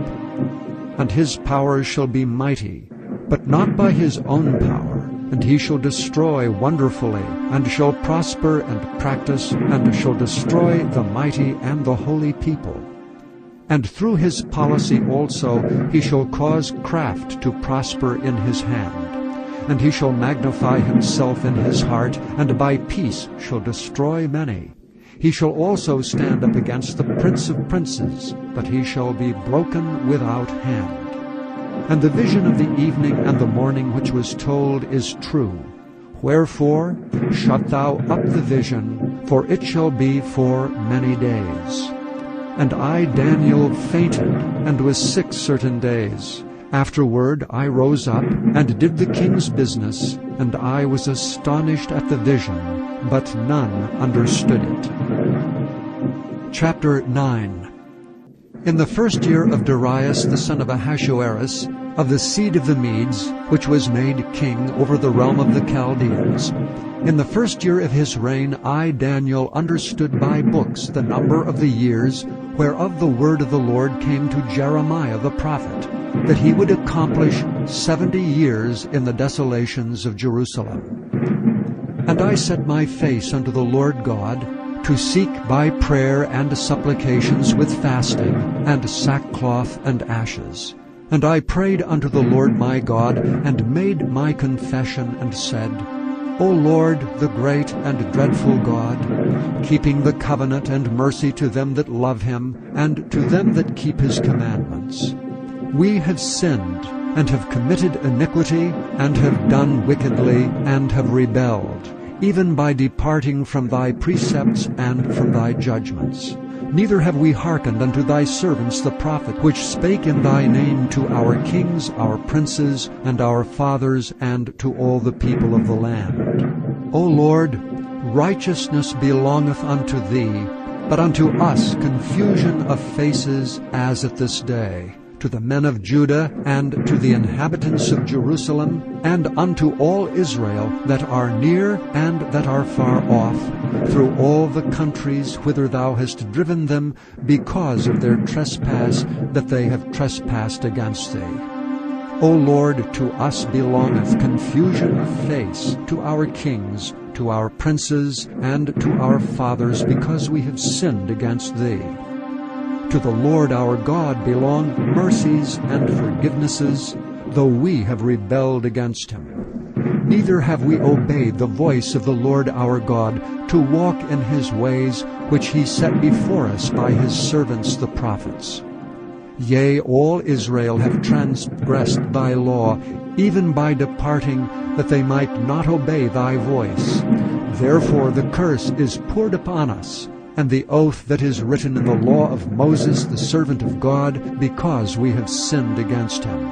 And his power shall be mighty, but not by his own power. And he shall destroy wonderfully, and shall prosper and practice, and shall destroy the mighty and the holy people. And through his policy also he shall cause craft to prosper in his hand. And he shall magnify himself in his heart, and by peace shall destroy many. He shall also stand up against the Prince of princes, but he shall be broken without hand. And the vision of the evening and the morning which was told is true. Wherefore shut thou up the vision, for it shall be for many days. And I, Daniel, fainted, and was sick certain days. Afterward I rose up, and did the king's business, and I was astonished at the vision, but none understood it. Chapter 9. In the 1st year of Darius the son of Ahasuerus, of the seed of the Medes, which was made king over the realm of the Chaldeans, in the 1st year of his reign I, Daniel, understood by books the number of the years whereof the word of the Lord came to Jeremiah the prophet, that he would accomplish 70 years in the desolations of Jerusalem. And I set my face unto the Lord God, to seek by prayer and supplications with fasting, and sackcloth and ashes. And I prayed unto the Lord my God, and made my confession, and said, O Lord, the great and dreadful God, keeping the covenant and mercy to them that love him, and to them that keep his commandments. We have sinned, and have committed iniquity, and have done wickedly, and have rebelled, even by departing from thy precepts and from thy judgments. Neither have we hearkened unto thy servants the prophet, which spake in thy name to our kings, our princes, and our fathers, and to all the people of the land. O Lord, righteousness belongeth unto thee, but unto us confusion of faces as at this day. To the men of Judah, and to the inhabitants of Jerusalem, and unto all Israel that are near and that are far off, through all the countries whither thou hast driven them, because of their trespass that they have trespassed against thee. O Lord, to us belongeth confusion of face, to our kings, to our princes, and to our fathers, because we have sinned against thee. To the Lord our God belong mercies and forgivenesses, though we have rebelled against him. Neither have we obeyed the voice of the Lord our God, to walk in his ways, which he set before us by his servants the prophets. Yea, all Israel have transgressed thy law, even by departing, that they might not obey thy voice. Therefore the curse is poured upon us, and the oath that is written in the law of Moses the servant of God, because we have sinned against him.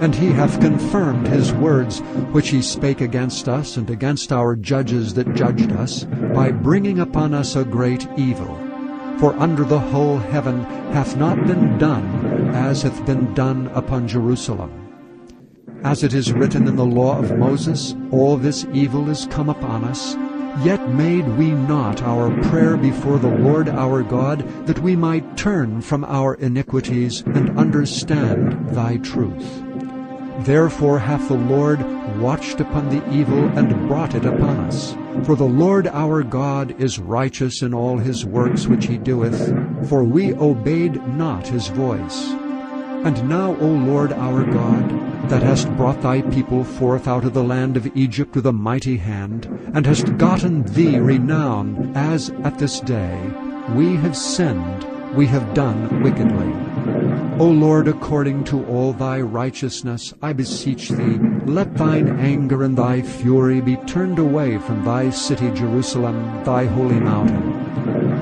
And he hath confirmed his words which he spake against us and against our judges that judged us, by bringing upon us a great evil. For under the whole heaven hath not been done as hath been done upon Jerusalem. As it is written in the law of Moses, all this evil is come upon us, yet made we not our prayer before the Lord our God, that we might turn from our iniquities and understand thy truth. Therefore hath the Lord watched upon the evil and brought it upon us. For the Lord our God is righteous in all his works which he doeth, for we obeyed not his voice. And now, O Lord our God, that hast brought thy people forth out of the land of Egypt with a mighty hand, and hast gotten thee renown, as at this day, we have sinned, we have done wickedly. O Lord, according to all thy righteousness, I beseech thee, let thine anger and thy fury be turned away from thy city Jerusalem, thy holy mountain.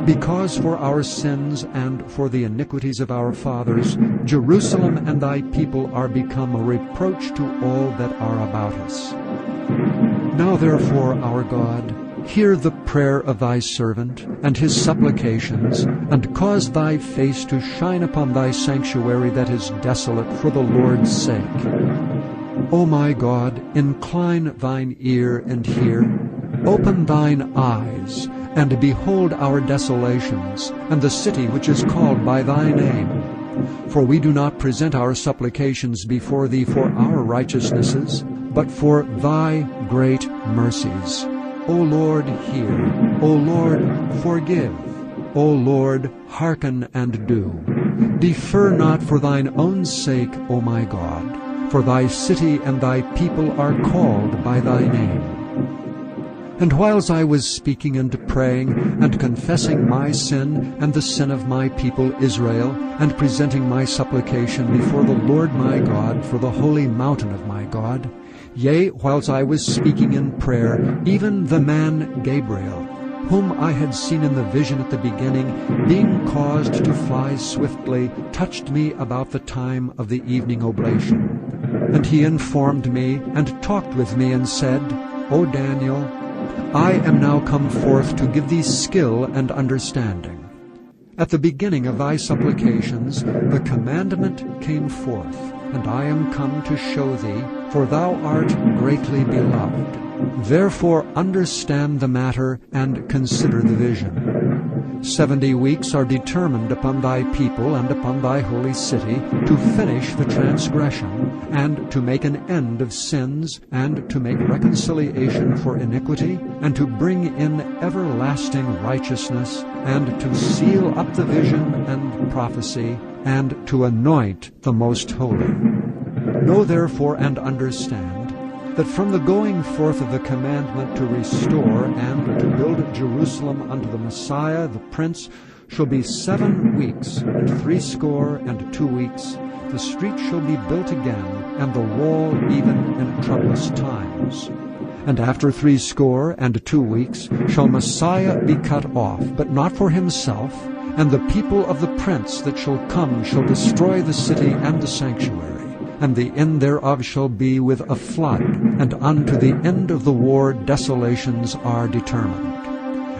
Because for our sins and for the iniquities of our fathers, Jerusalem and thy people are become a reproach to all that are about us. Now therefore, our God, hear the prayer of thy servant and his supplications, and cause thy face to shine upon thy sanctuary that is desolate for the Lord's sake. O my God, incline thine ear and hear. Open thine eyes, and behold our desolations, and the city which is called by thy name. For we do not present our supplications before thee for our righteousnesses, but for thy great mercies. O Lord, hear. O Lord, forgive. O Lord, hearken and do. Defer not for thine own sake, O my God, for thy city and thy people are called by thy name. And whiles I was speaking and praying, and confessing my sin and the sin of my people Israel, and presenting my supplication before the Lord my God for the holy mountain of my God, yea, whiles I was speaking in prayer, even the man Gabriel, whom I had seen in the vision at the beginning, being caused to fly swiftly, touched me about the time of the evening oblation. And he informed me, and talked with me, and said, O Daniel, I am now come forth to give thee skill and understanding. At the beginning of thy supplications the commandment came forth, and I am come to show thee, for thou art greatly beloved. Therefore understand the matter, and consider the vision. 70 weeks are determined upon thy people and upon thy holy city, to finish the transgression, and to make an end of sins, and to make reconciliation for iniquity, and to bring in everlasting righteousness, and to seal up the vision and prophecy, and to anoint the most holy. Know therefore and understand, that from the going forth of the commandment to restore and to build Jerusalem unto the Messiah, the Prince, shall be 7 weeks and 62 weeks. The street shall be built again, and the wall even in troublous times. And after 62 weeks shall Messiah be cut off, but not for himself, and the people of the Prince that shall come shall destroy the city and the sanctuary. And the end thereof shall be with a flood, and unto the end of the war desolations are determined.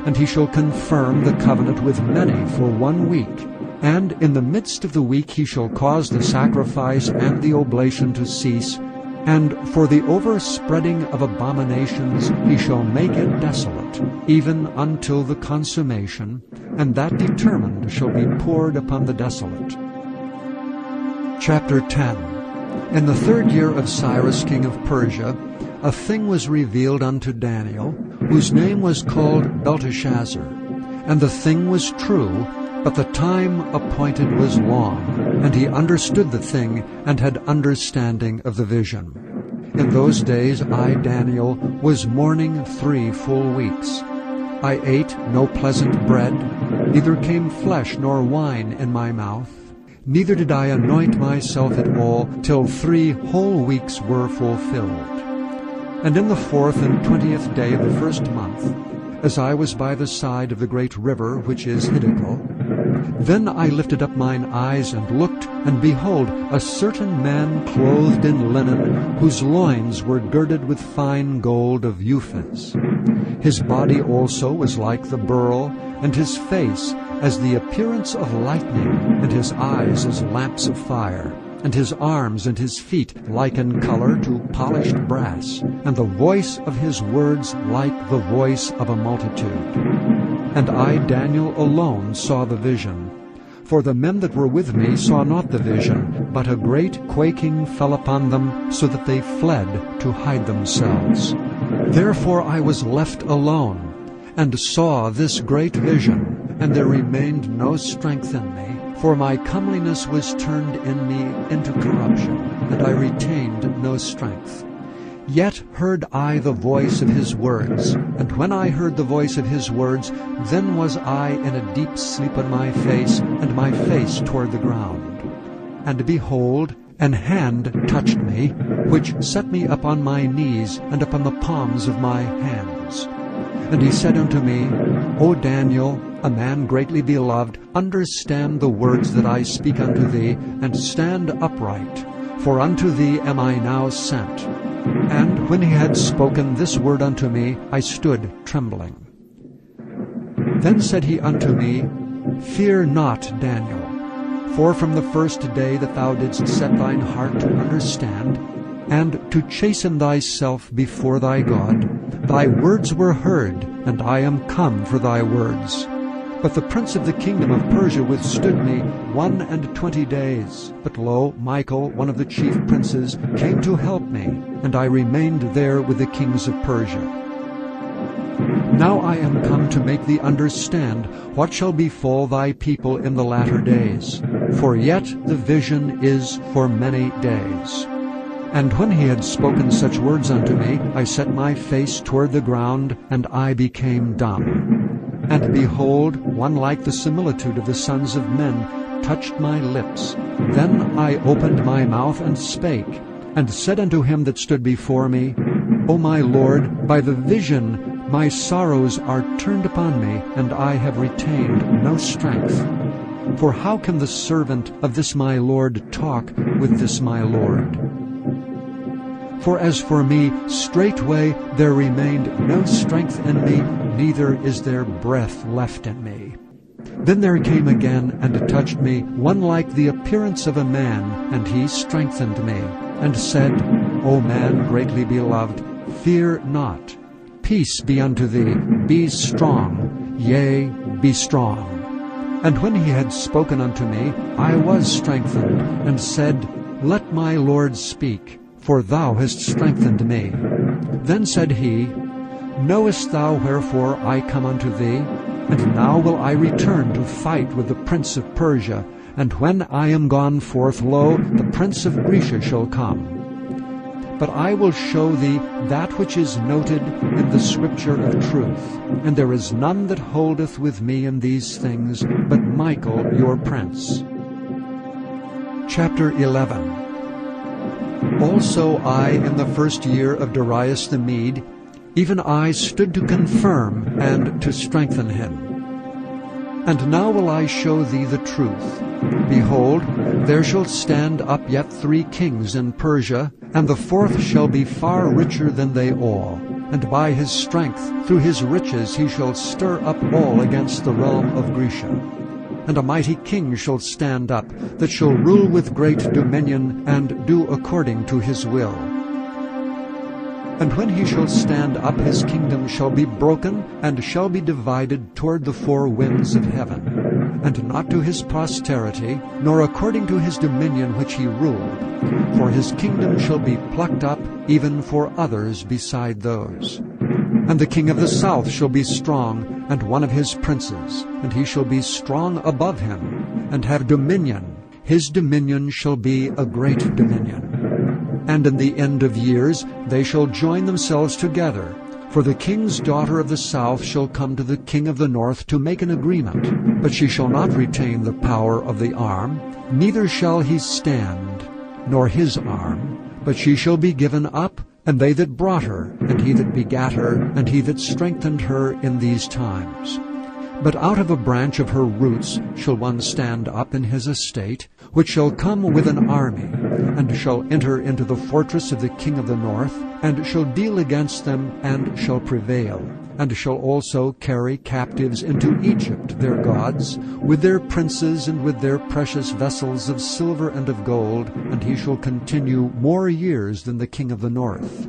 And he shall confirm the covenant with many for 1 week, and in the midst of the week he shall cause the sacrifice and the oblation to cease, and for the overspreading of abominations he shall make it desolate, even until the consummation, and that determined shall be poured upon the desolate. Chapter 10. In the 3rd year of Cyrus king of Persia, a thing was revealed unto Daniel, whose name was called Belteshazzar. And the thing was true, but the time appointed was long, and he understood the thing, and had understanding of the vision. In those days I, Daniel, was mourning 3 full weeks. I ate no pleasant bread, neither came flesh nor wine in my mouth. Neither did I anoint myself at all, till 3 whole weeks were fulfilled. And in the 4th and 20th day of the 1st month, as I was by the side of the great river which is Hiddekel, then I lifted up mine eyes and looked, and behold, a certain man clothed in linen, whose loins were girded with fine gold of Uphaz. His body also was like the beryl, and his face as the appearance of lightning, and his eyes as lamps of fire, and his arms and his feet like in color to polished brass, and the voice of his words like the voice of a multitude. And I, Daniel, alone saw the vision. For the men that were with me saw not the vision, but a great quaking fell upon them, so that they fled to hide themselves. Therefore I was left alone, and saw this great vision, and there remained no strength in me. For my comeliness was turned in me into corruption, and I retained no strength. Yet heard I the voice of his words, and when I heard the voice of his words, then was I in a deep sleep on my face, and my face toward the ground. And behold, an hand touched me, which set me up on my knees, and upon the palms of my hands. And he said unto me, O Daniel, a man greatly beloved, understand the words that I speak unto thee, and stand upright, for unto thee am I now sent. And when he had spoken this word unto me, I stood trembling. Then said he unto me, Fear not, Daniel, for from the first day that thou didst set thine heart to understand, and to chasten thyself before thy God, thy words were heard, and I am come for thy words. But the prince of the kingdom of Persia withstood me 21 days. But lo, Michael, one of the chief princes, came to help me, and I remained there with the kings of Persia. Now I am come to make thee understand what shall befall thy people in the latter days. For yet the vision is for many days. And when he had spoken such words unto me, I set my face toward the ground, and I became dumb. And behold, one like the similitude of the sons of men touched my lips. Then I opened my mouth and spake, and said unto him that stood before me, O my Lord, by the vision my sorrows are turned upon me, and I have retained no strength. For how can the servant of this my Lord talk with this my Lord? For as for me, straightway there remained no strength in me, neither is there breath left in me. Then there came again and touched me one like the appearance of a man, and he strengthened me, and said, O man greatly beloved, fear not. Peace be unto thee, be strong, yea, be strong. And when he had spoken unto me, I was strengthened, and said, Let my Lord speak, for thou hast strengthened me. Then said he, Knowest thou wherefore I come unto thee? And now will I return to fight with the prince of Persia, and when I am gone forth, lo, the prince of Grecia shall come. But I will show thee that which is noted in the scripture of truth, and there is none that holdeth with me in these things, but Michael your prince. Chapter 11. Also I, in the first year of Darius the Mede, even I stood to confirm and to strengthen him. And now will I show thee the truth. Behold, there shall stand up yet 3 kings in Persia, and the 4th shall be far richer than they all. And by his strength, through his riches, he shall stir up all against the realm of Grecia. And a mighty king shall stand up, that shall rule with great dominion, and do according to his will. And when he shall stand up, his kingdom shall be broken, and shall be divided toward the 4 winds of heaven, and not to his posterity, nor according to his dominion which he ruled. For his kingdom shall be plucked up, even for others beside those. And the king of the south shall be strong, and one of his princes, and he shall be strong above him, and have dominion. His dominion shall be a great dominion. And in the end of years they shall join themselves together. For the king's daughter of the south shall come to the king of the north to make an agreement. But she shall not retain the power of the arm, neither shall he stand, nor his arm, but she shall be given up and they that brought her, and he that begat her, and he that strengthened her in these times. But out of a branch of her roots shall one stand up in his estate, which shall come with an army, and shall enter into the fortress of the king of the north, and shall deal against them, and shall prevail, and shall also carry captives into Egypt their gods, with their princes and with their precious vessels of silver and of gold, and he shall continue more years than the king of the north.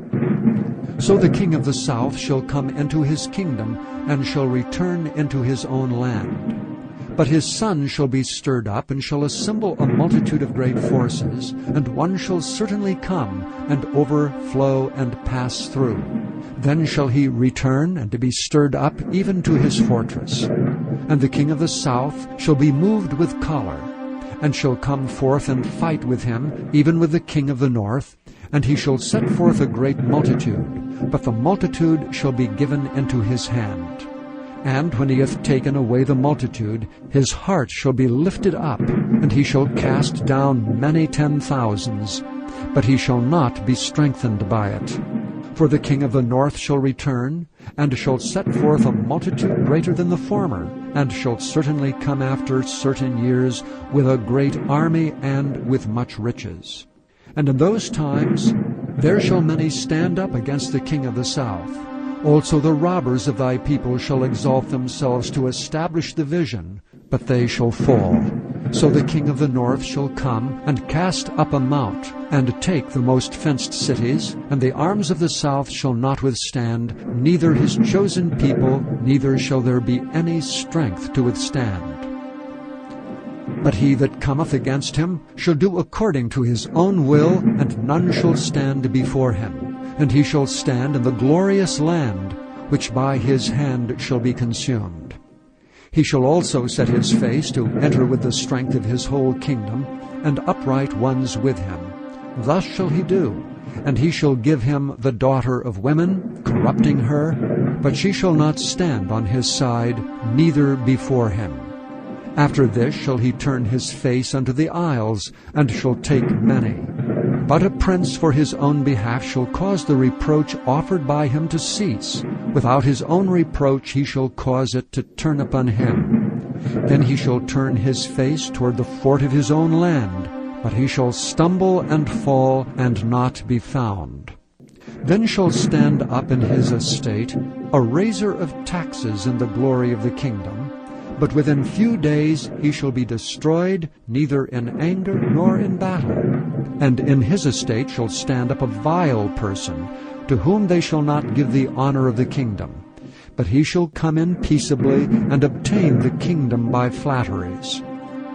So the king of the south shall come into his kingdom, and shall return into his own land. But his son shall be stirred up, and shall assemble a multitude of great forces, and one shall certainly come, and overflow and pass through. Then shall he return, and to be stirred up even to his fortress. And the king of the south shall be moved with choler, and shall come forth and fight with him, even with the king of the north, and he shall set forth a great multitude, but the multitude shall be given into his hand. And when he hath taken away the multitude, his heart shall be lifted up, and he shall cast down many 10,000s, but he shall not be strengthened by it. For the king of the north shall return, and shall set forth a multitude greater than the former, and shall certainly come after certain years with a great army and with much riches. And in those times there shall many stand up against the king of the south. Also the robbers of thy people shall exalt themselves to establish the vision, but they shall fall. So the king of the north shall come, and cast up a mount, and take the most fenced cities, and the arms of the south shall not withstand, neither his chosen people, neither shall there be any strength to withstand. But he that cometh against him shall do according to his own will, and none shall stand before him. And he shall stand in the glorious land, which by his hand shall be consumed. He shall also set his face to enter with the strength of his whole kingdom, and upright ones with him. Thus shall he do. And he shall give him the daughter of women, corrupting her, but she shall not stand on his side, neither before him. After this shall he turn his face unto the isles, and shall take many. But a prince for his own behalf shall cause the reproach offered by him to cease. Without his own reproach he shall cause it to turn upon him. Then he shall turn his face toward the fort of his own land, but he shall stumble and fall, and not be found. Then shall stand up in his estate a raiser of taxes in the glory of the kingdom, but within few days he shall be destroyed, neither in anger nor in battle. And in his estate shall stand up a vile person, to whom they shall not give the honor of the kingdom. But he shall come in peaceably, and obtain the kingdom by flatteries.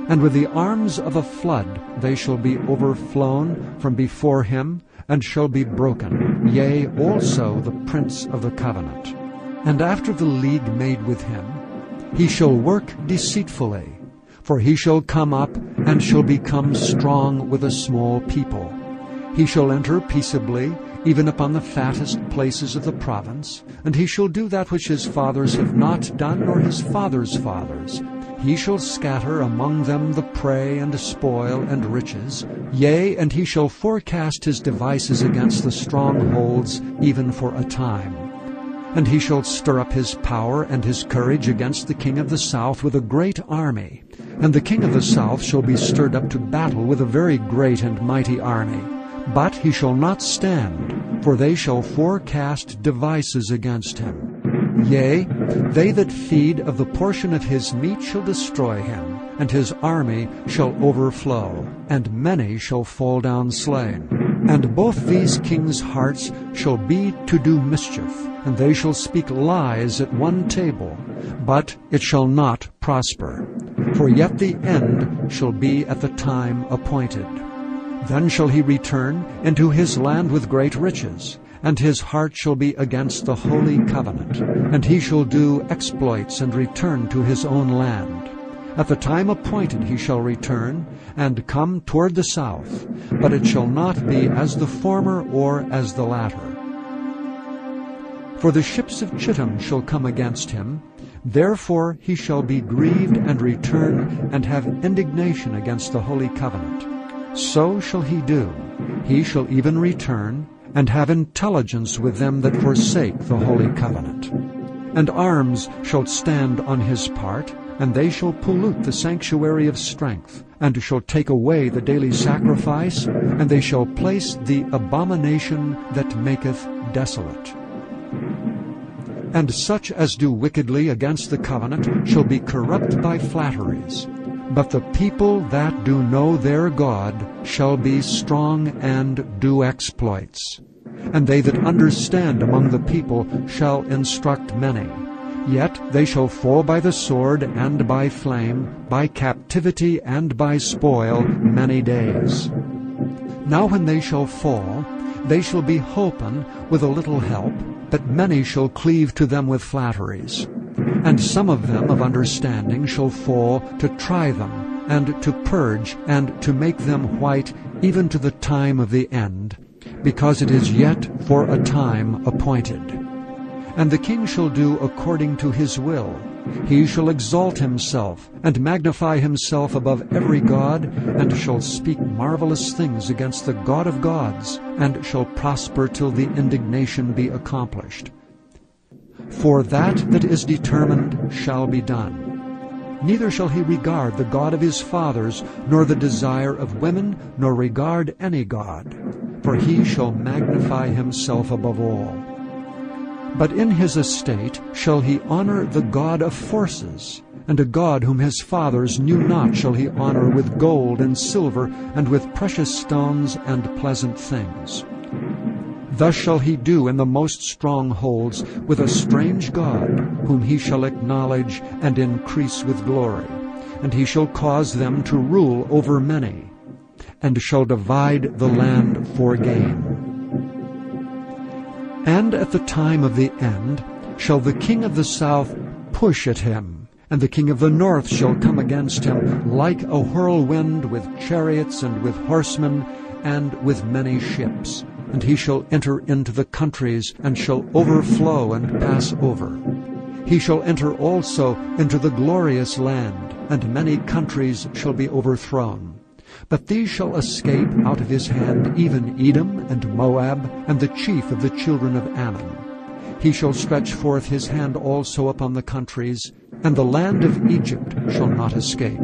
And with the arms of a flood they shall be overflown from before him, and shall be broken, yea, also the prince of the covenant. And after the league made with him, he shall work deceitfully, for he shall come up, and shall become strong with a small people. He shall enter peaceably, even upon the fattest places of the province, and he shall do that which his fathers have not done, nor his fathers' fathers. He shall scatter among them the prey and spoil and riches, yea, and he shall forecast his devices against the strongholds, even for a time. And he shall stir up his power and his courage against the king of the south with a great army. And the king of the south shall be stirred up to battle with a very great and mighty army. But he shall not stand, for they shall forecast devices against him. Yea, they that feed of the portion of his meat shall destroy him, and his army shall overflow, and many shall fall down slain. And both these kings' hearts shall be to do mischief, and they shall speak lies at one table, but it shall not prosper. For yet the end shall be at the time appointed. Then shall he return into his land with great riches, and his heart shall be against the holy covenant, and he shall do exploits and return to his own land. At the time appointed he shall return, and come toward the south, but it shall not be as the former or as the latter. For the ships of Chittim shall come against him, therefore he shall be grieved and return, and have indignation against the holy covenant. So shall he do. He shall even return, and have intelligence with them that forsake the holy covenant. And arms shall stand on his part, and they shall pollute the sanctuary of strength, and shall take away the daily sacrifice, and they shall place the abomination that maketh desolate. And such as do wickedly against the covenant shall be corrupt by flatteries. But the people that do know their God shall be strong and do exploits. And they that understand among the people shall instruct many. Yet they shall fall by the sword and by flame, by captivity and by spoil many days. Now when they shall fall, they shall be holpen with a little help, but many shall cleave to them with flatteries. And some of them of understanding shall fall to try them, and to purge, and to make them white, even to the time of the end, because it is yet for a time appointed. And the king shall do according to his will. He shall exalt himself, and magnify himself above every god, and shall speak marvelous things against the God of gods, and shall prosper till the indignation be accomplished. For that is determined shall be done. Neither shall he regard the God of his fathers, nor the desire of women, nor regard any god, for he shall magnify himself above all. But in his estate shall he honor the God of forces, and a God whom his fathers knew not shall he honor with gold and silver, and with precious stones and pleasant things. Thus shall he do in the most strongholds with a strange God, whom he shall acknowledge and increase with glory. And he shall cause them to rule over many, and shall divide the land for gain. And at the time of the end shall the king of the south push at him, and the king of the north shall come against him like a whirlwind, with chariots and with horsemen and with many ships. And he shall enter into the countries, and shall overflow and pass over. He shall enter also into the glorious land, and many countries shall be overthrown. But these shall escape out of his hand, even Edom and Moab, and the chief of the children of Ammon. He shall stretch forth his hand also upon the countries, and the land of Egypt shall not escape.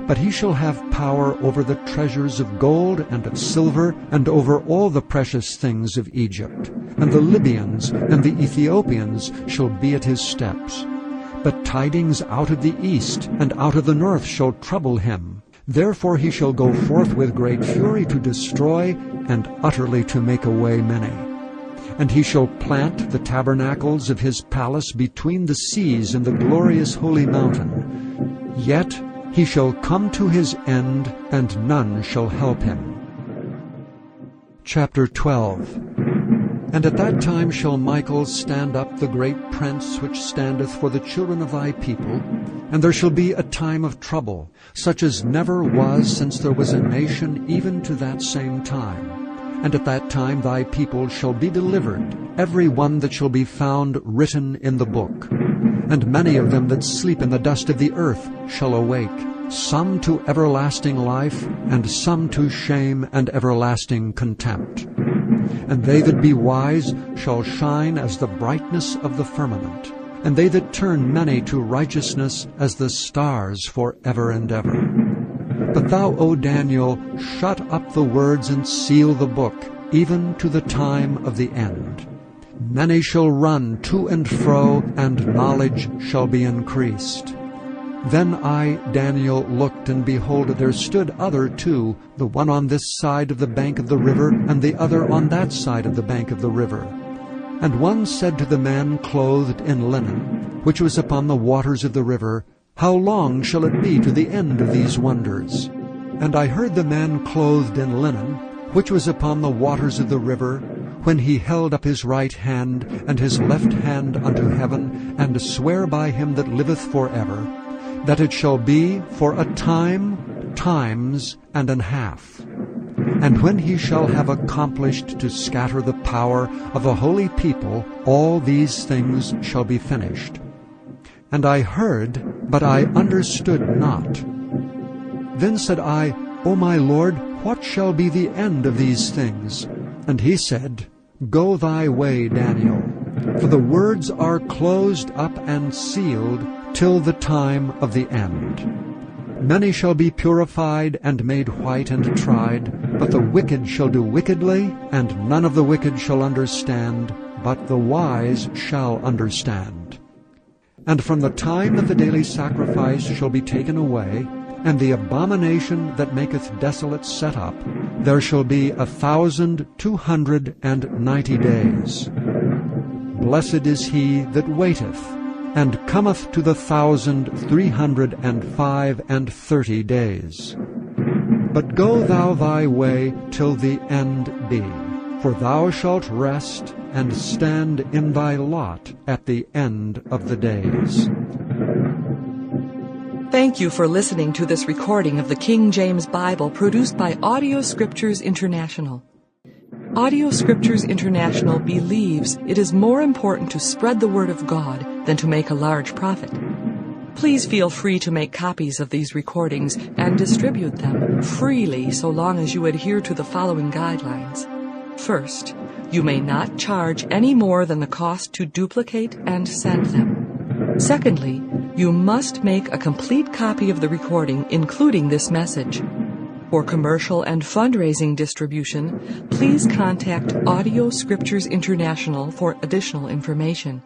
But he shall have power over the treasures of gold and of silver, and over all the precious things of Egypt. And the Libyans and the Ethiopians shall be at his steps. But tidings out of the east and out of the north shall trouble him. Therefore he shall go forth with great fury to destroy, and utterly to make away many. And he shall plant the tabernacles of his palace between the seas and the glorious holy mountain. Yet he shall come to his end, and none shall help him. Chapter 12. And at that time shall Michael stand up, the great prince which standeth for the children of thy people, and there shall be a time of trouble, such as never was since there was a nation even to that same time. And at that time thy people shall be delivered, every one that shall be found written in the book. And many of them that sleep in the dust of the earth shall awake, some to everlasting life, and some to shame and everlasting contempt. And they that be wise shall shine as the brightness of the firmament, and they that turn many to righteousness as the stars for ever and ever. But thou, O Daniel, shut up the words and seal the book, even to the time of the end. Many shall run to and fro, and knowledge shall be increased. Then I, Daniel, looked, and behold, there stood other two, the one on this side of the bank of the river, and the other on that side of the bank of the river. And one said to the man clothed in linen, which was upon the waters of the river, How long shall it be to the end of these wonders? And I heard the man clothed in linen, which was upon the waters of the river, when he held up his right hand and his left hand unto heaven, and sware by him that liveth for ever, that it shall be for a time, times, and an half. And when he shall have accomplished to scatter the power of a holy people, all these things shall be finished. And I heard, but I understood not. Then said I, O my Lord, what shall be the end of these things? And he said, Go thy way, Daniel, for the words are closed up and sealed till the time of the end. Many shall be purified and made white and tried, but the wicked shall do wickedly, and none of the wicked shall understand, but the wise shall understand. And from the time that the daily sacrifice shall be taken away, and the abomination that maketh desolate set up, there shall be 1,290 days. Blessed is he that waiteth, and cometh to the 1,330 days. But go thou thy way till the end be, for thou shalt rest and stand in thy lot at the end of the days. Thank you for listening to this recording of the King James Bible produced by Audio Scriptures International. Audio Scriptures International believes it is more important to spread the Word of God than to make a large profit. Please feel free to make copies of these recordings and distribute them freely so long as you adhere to the following guidelines. First, you may not charge any more than the cost to duplicate and send them. Secondly, you must make a complete copy of the recording, including this message. For commercial and fundraising distribution, please contact Audio Scriptures International for additional information.